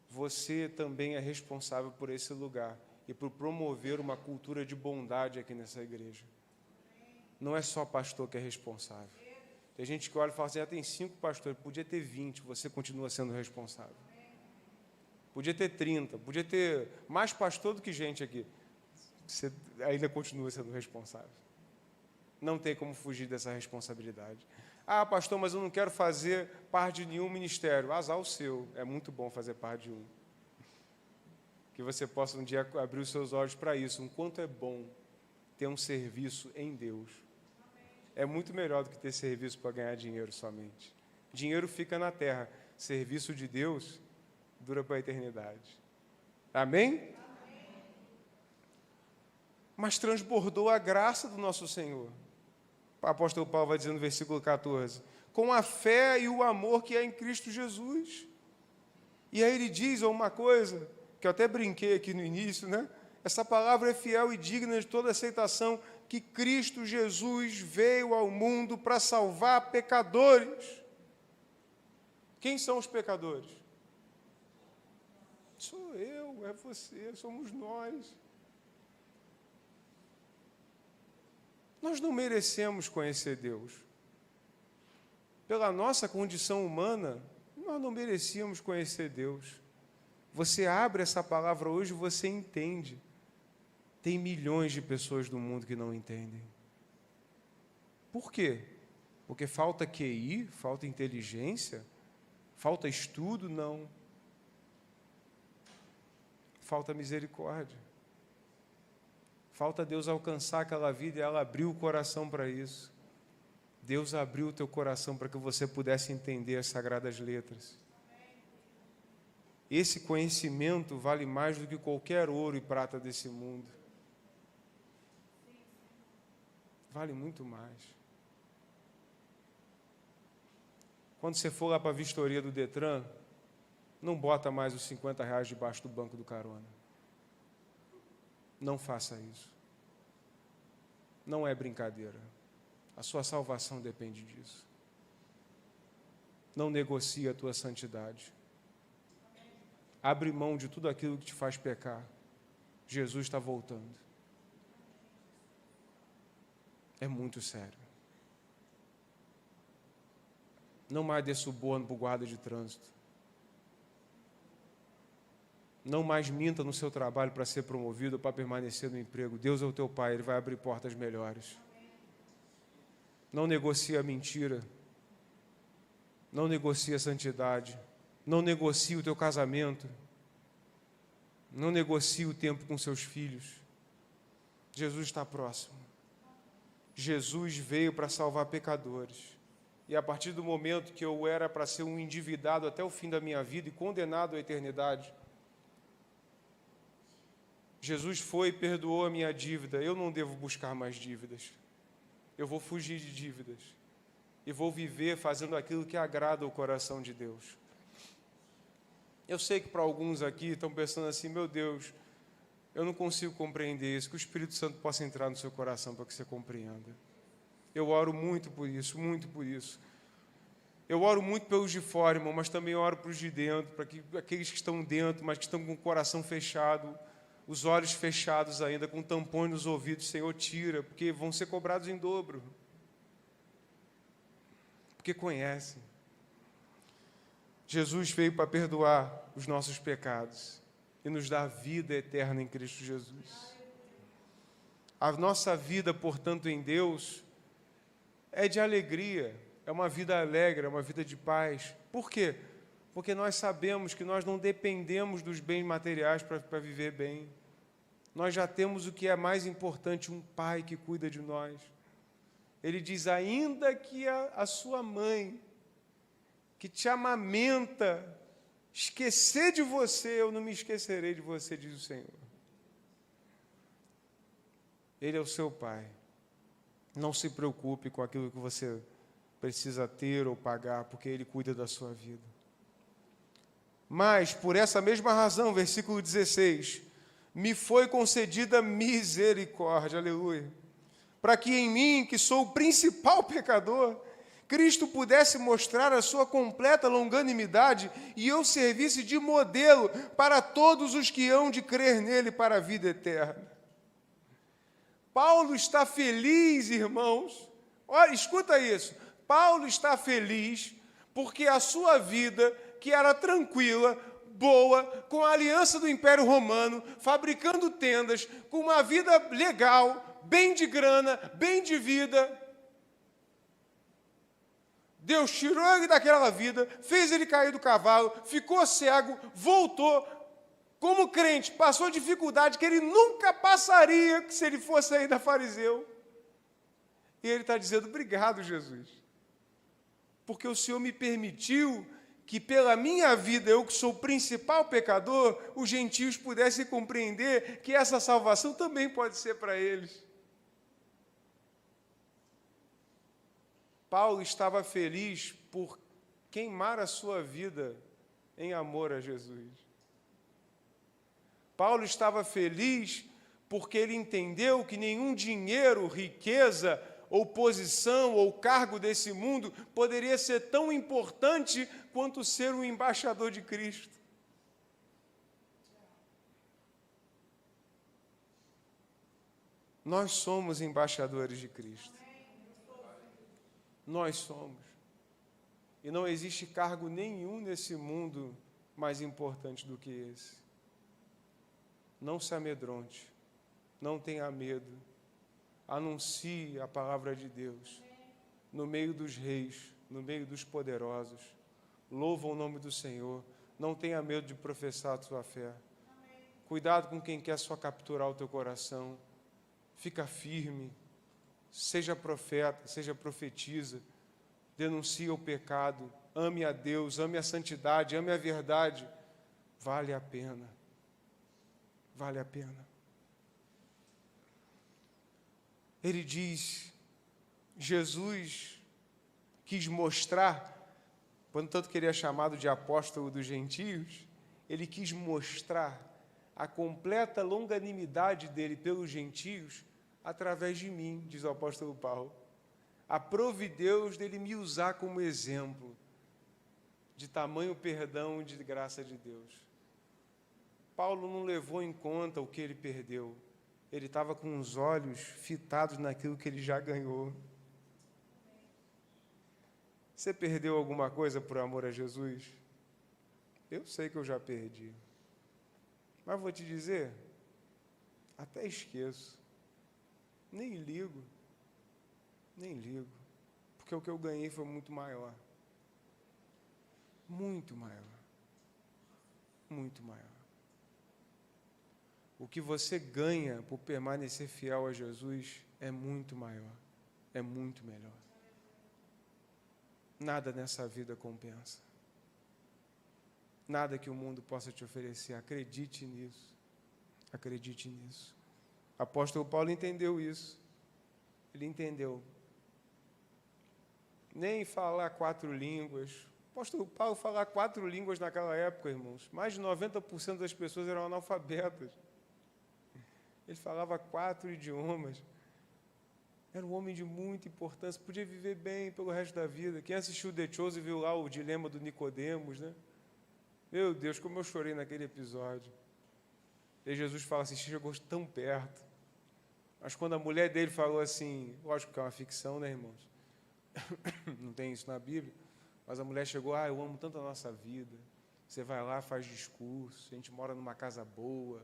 Você também é responsável por esse lugar e por promover uma cultura de bondade aqui nessa igreja. Não é só pastor que é responsável. Tem gente que olha e fala assim, já tem 5 pastores, podia ter 20, você continua sendo responsável. Podia ter 30, podia ter mais pastor do que gente aqui. Você ainda continua sendo responsável. Não tem como fugir dessa responsabilidade. Ah, pastor, mas eu não quero fazer parte de nenhum ministério. Azar o seu, é muito bom fazer parte de um. Que você possa um dia abrir os seus olhos para isso, o quanto é bom ter um serviço em Deus. É muito melhor do que ter serviço para ganhar dinheiro somente. Dinheiro fica na terra, serviço de Deus dura para a eternidade. Amém? Mas transbordou a graça do nosso Senhor. O apóstolo Paulo vai dizer no versículo 14, com a fé e o amor que é em Cristo Jesus. E aí ele diz uma coisa, que eu até brinquei aqui no início, né? Essa palavra é fiel e digna de toda aceitação, que Cristo Jesus veio ao mundo para salvar pecadores. Quem são os pecadores? Sou eu, é você, somos nós. Nós não merecemos conhecer Deus. Pela nossa condição humana, nós não merecíamos conhecer Deus. Você abre essa palavra hoje, você entende. Tem milhões de pessoas do mundo que não entendem. Por quê? Porque falta QI, falta inteligência, falta estudo? Não. Falta misericórdia. Falta Deus alcançar aquela vida e ela abriu o coração para isso. Deus abriu o teu coração para que você pudesse entender as sagradas letras. Esse conhecimento vale mais do que qualquer ouro e prata desse mundo. Vale muito mais. Quando você for lá para a vistoria do Detran, não bota mais os R$50 debaixo do banco do carona. Não faça isso. Não é brincadeira. A sua salvação depende disso. Não negocie a tua santidade. Abre mão de tudo aquilo que te faz pecar. Jesus está voltando. É muito sério. Não mais dê suborno para o guarda de trânsito. Não mais minta no seu trabalho para ser promovido, para permanecer no emprego. Deus é o teu Pai, Ele vai abrir portas melhores. Não negocie a mentira. Não negocie a santidade. Não negocie o teu casamento. Não negocie o tempo com seus filhos. Jesus está próximo. Jesus veio para salvar pecadores. E a partir do momento que eu era para ser um endividado até o fim da minha vida e condenado à eternidade, Jesus foi e perdoou a minha dívida. Eu não devo buscar mais dívidas. Eu vou fugir de dívidas. E vou viver fazendo aquilo que agrada o coração de Deus. Eu sei que para alguns aqui estão pensando assim, meu Deus, eu não consigo compreender isso, que o Espírito Santo possa entrar no seu coração para que você compreenda. Eu oro muito por isso, muito por isso. Eu oro muito pelos de fora, irmão, mas também oro para os de dentro, para que aqueles que estão dentro, mas que estão com o coração fechado, os olhos fechados ainda, com tampões nos ouvidos, Senhor, tira, porque vão ser cobrados em dobro. Porque conhecem. Jesus veio para perdoar os nossos pecados e nos dar vida eterna em Cristo Jesus. A nossa vida, portanto, em Deus é de alegria, é uma vida alegre, é uma vida de paz. Por quê? Porque nós sabemos que nós não dependemos dos bens materiais para viver bem. Nós já temos o que é mais importante, um Pai que cuida de nós. Ele diz, ainda que a sua mãe, que te amamenta, esquecer de você, eu não me esquecerei de você, diz o Senhor. Ele é o seu Pai. Não se preocupe com aquilo que você precisa ter ou pagar, porque Ele cuida da sua vida. Mas, por essa mesma razão, versículo 16, me foi concedida misericórdia, aleluia, para que em mim, que sou o principal pecador, Cristo pudesse mostrar a sua completa longanimidade e eu servisse de modelo para todos os que hão de crer nele para a vida eterna. Paulo está feliz, irmãos. Olha, escuta isso. Paulo está feliz porque a sua vida, que era tranquila, boa, com a aliança do Império Romano, fabricando tendas, com uma vida legal, bem de grana, bem de vida, Deus tirou ele daquela vida, fez ele cair do cavalo, ficou cego, voltou, como crente, passou dificuldade que ele nunca passaria se ele fosse ainda fariseu. E ele está dizendo, obrigado, Jesus, porque o Senhor me permitiu que pela minha vida, eu que sou o principal pecador, os gentios pudessem compreender que essa salvação também pode ser para eles. Paulo estava feliz por queimar a sua vida em amor a Jesus. Paulo estava feliz porque ele entendeu que nenhum dinheiro, riqueza, ou posição, ou cargo desse mundo poderia ser tão importante quanto ser um embaixador de Cristo. Nós somos embaixadores de Cristo. Nós somos. E não existe cargo nenhum nesse mundo mais importante do que esse. Não se amedronte, não tenha medo. Anuncie a palavra de Deus no meio dos reis, no meio dos poderosos. Louva o nome do Senhor. Não tenha medo de professar a sua fé. Cuidado com quem quer só capturar o teu coração. Fica firme. Seja profeta, seja profetisa, denuncie o pecado, ame a Deus, ame a santidade, ame a verdade. Vale a pena. Vale a pena. Ele diz, Jesus quis mostrar, quando tanto que ele é chamado de apóstolo dos gentios, ele quis mostrar a completa longanimidade dele pelos gentios através de mim, diz o apóstolo Paulo. Aprove Deus dele me usar como exemplo de tamanho perdão e de graça de Deus. Paulo não levou em conta o que ele perdeu. Ele estava com os olhos fitados naquilo que ele já ganhou. Você perdeu alguma coisa por amor a Jesus? Eu sei que eu já perdi. Mas vou te dizer, até esqueço. Nem ligo. Nem ligo. Porque o que eu ganhei foi muito maior. Muito maior. Muito maior. O que você ganha por permanecer fiel a Jesus é muito maior. É muito melhor. Nada nessa vida compensa. Nada que o mundo possa te oferecer. Acredite nisso. Acredite nisso. O apóstolo Paulo entendeu isso. Ele entendeu. Nem falar 4 línguas. O apóstolo Paulo falar 4 línguas naquela época, irmãos. Mais de 90% das pessoas eram analfabetas. Ele falava 4 idiomas. Era um homem de muita importância. Podia viver bem pelo resto da vida. Quem assistiu The Chosen viu lá o dilema do Nicodemos, né? Meu Deus, como eu chorei naquele episódio. E Jesus fala assim, chegou tão perto. Mas quando a mulher dele falou assim, lógico que é uma ficção, né, irmãos? Não tem isso na Bíblia. Mas a mulher chegou, eu amo tanto a nossa vida. Você vai lá, faz discurso, a gente mora numa casa boa,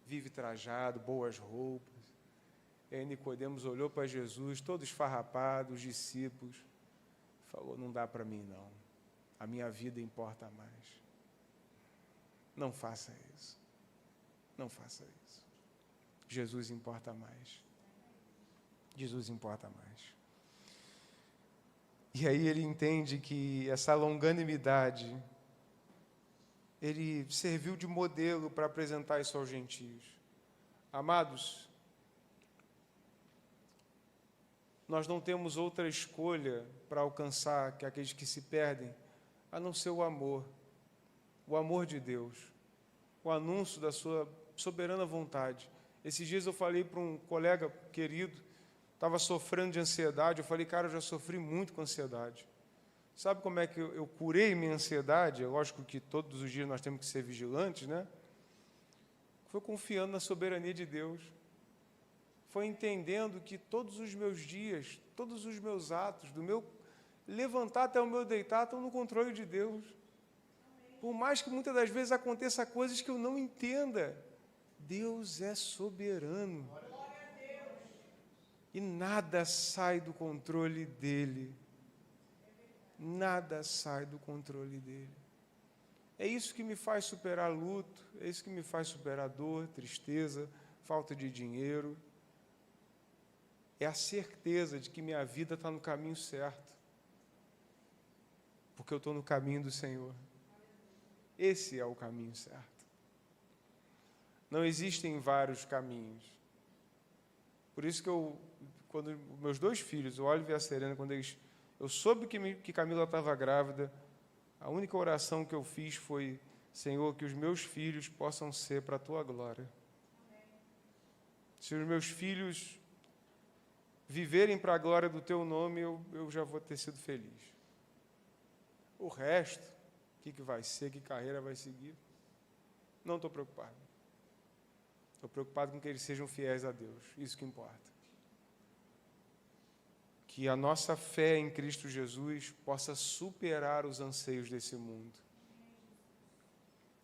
vive trajado, boas roupas. E aí Nicodemos olhou para Jesus, todo esfarrapado, os discípulos, falou, não dá para mim não, a minha vida importa mais. Não faça isso, não faça isso. Jesus importa mais. Jesus importa mais. E aí ele entende que essa longanimidade, ele serviu de modelo para apresentar isso aos gentios. Amados, nós não temos outra escolha para alcançar que aqueles que se perdem, a não ser o amor de Deus, o anúncio da sua soberana vontade. Esses dias eu falei para um colega querido, estava sofrendo de ansiedade, eu falei, cara, eu já sofri muito com ansiedade. Sabe como é que eu curei minha ansiedade? É lógico que todos os dias nós temos que ser vigilantes, né? Foi confiando na soberania de Deus. Foi entendendo que todos os meus dias, todos os meus atos, levantar até o meu deitar estão no controle de Deus. Por mais que muitas das vezes aconteça coisas que eu não entenda, Deus é soberano. E nada sai do controle dele. Nada sai do controle dele. É isso que me faz superar luto, é isso que me faz superar dor, tristeza, falta de dinheiro. É a certeza de que minha vida está no caminho certo. Porque eu estou no caminho do Senhor. Esse é o caminho certo. Não existem vários caminhos. Por isso que quando meus 2 filhos, o Oliver e a Serena, quando eu soube que Camila estava grávida, a única oração que eu fiz foi: Senhor, que os meus filhos possam ser para a Tua glória. Se os meus filhos viverem para a glória do Teu nome, eu já vou ter sido feliz. O resto, o que vai ser, que carreira vai seguir, não estou preocupado. Estou preocupado com que eles sejam fiéis a Deus, isso que importa. Que a nossa fé em Cristo Jesus possa superar os anseios desse mundo.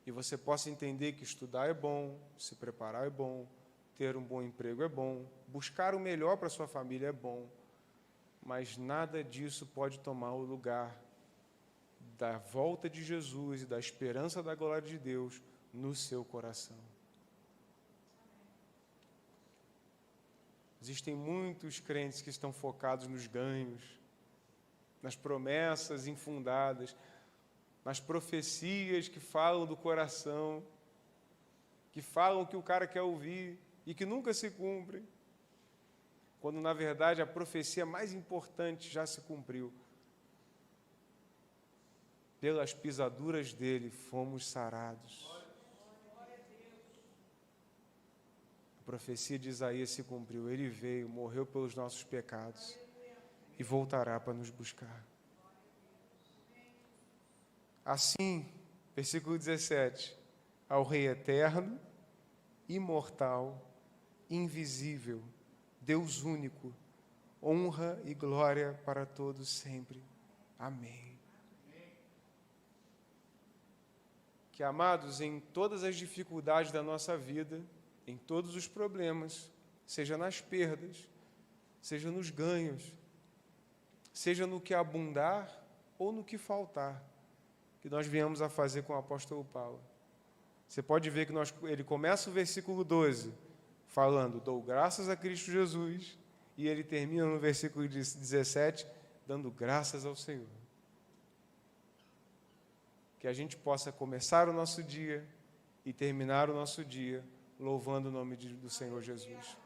E você possa entender que estudar é bom, se preparar é bom, ter um bom emprego é bom, buscar o melhor para a sua família é bom, mas nada disso pode tomar o lugar da volta de Jesus e da esperança da glória de Deus no seu coração. Existem muitos crentes que estão focados nos ganhos, nas promessas infundadas, nas profecias que falam do coração, que falam o que o cara quer ouvir e que nunca se cumprem, quando, na verdade, a profecia mais importante já se cumpriu. Pelas pisaduras dele fomos sarados. A profecia de Isaías se cumpriu. Ele veio, morreu pelos nossos pecados e voltará para nos buscar. Assim, versículo 17, ao Rei eterno, imortal, invisível, Deus único, honra e glória para todos sempre. Amém. Que, amados, em todas as dificuldades da nossa vida, em todos os problemas, seja nas perdas, seja nos ganhos, seja no que abundar ou no que faltar, que nós viemos a fazer com o apóstolo Paulo. Você pode ver que ele começa o versículo 12, falando, dou graças a Cristo Jesus, e ele termina no versículo 17, dando graças ao Senhor. Que a gente possa começar o nosso dia e terminar o nosso dia louvando o nome do Senhor Jesus.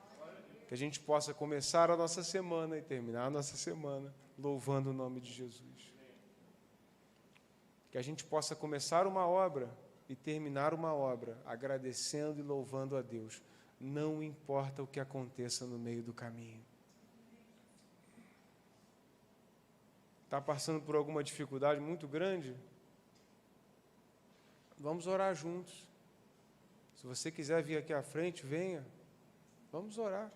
Que a gente possa começar a nossa semana e terminar a nossa semana louvando o nome de Jesus. Que a gente possa começar uma obra e terminar uma obra agradecendo e louvando a Deus. Não importa o que aconteça no meio do caminho. Está passando por alguma dificuldade muito grande? Vamos orar juntos. Se você quiser vir aqui à frente, venha. Vamos orar.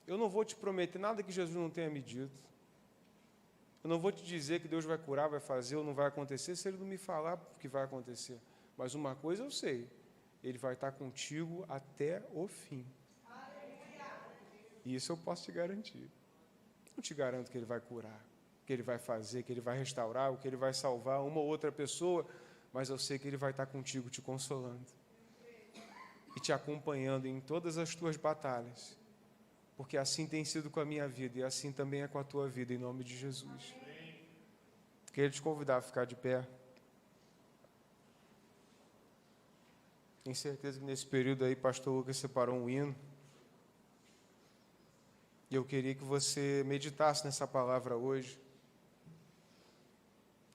Eu não vou te prometer nada que Jesus não tenha me dito. Eu não vou te dizer que Deus vai curar, vai fazer ou não vai acontecer, se Ele não me falar o que vai acontecer. Mas uma coisa eu sei, Ele vai estar contigo até o fim. E isso eu posso te garantir. Não te garanto que Ele vai curar, que Ele vai fazer, que Ele vai restaurar, ou que Ele vai salvar uma ou outra pessoa, mas eu sei que Ele vai estar contigo te consolando e te acompanhando em todas as tuas batalhas, porque assim tem sido com a minha vida e assim também é com a tua vida, em nome de Jesus. Queria te convidar a ficar de pé. Tenho certeza que nesse período aí, pastor Lucas separou um hino, e eu queria que você meditasse nessa palavra hoje.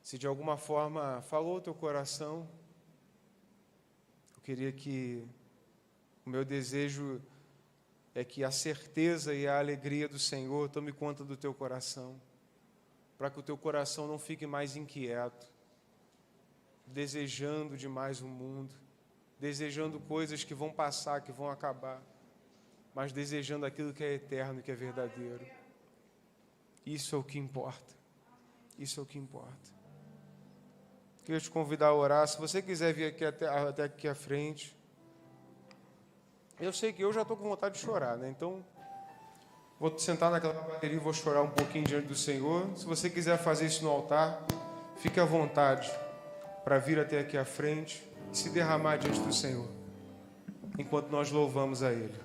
Se de alguma forma falou o teu coração, eu queria que o meu desejo é que a certeza e a alegria do Senhor tome conta do teu coração, para que o teu coração não fique mais inquieto, desejando demais o mundo, desejando coisas que vão passar, que vão acabar, mas desejando aquilo que é eterno, que é verdadeiro. Isso é o que importa. Isso é o que importa. Queria te convidar a orar. Se você quiser vir aqui até aqui à frente. Eu sei que eu já estou com vontade de chorar, né? Então, vou sentar naquela bateria e vou chorar um pouquinho diante do Senhor. Se você quiser fazer isso no altar, fique à vontade para vir até aqui à frente e se derramar diante do Senhor, enquanto nós louvamos a Ele.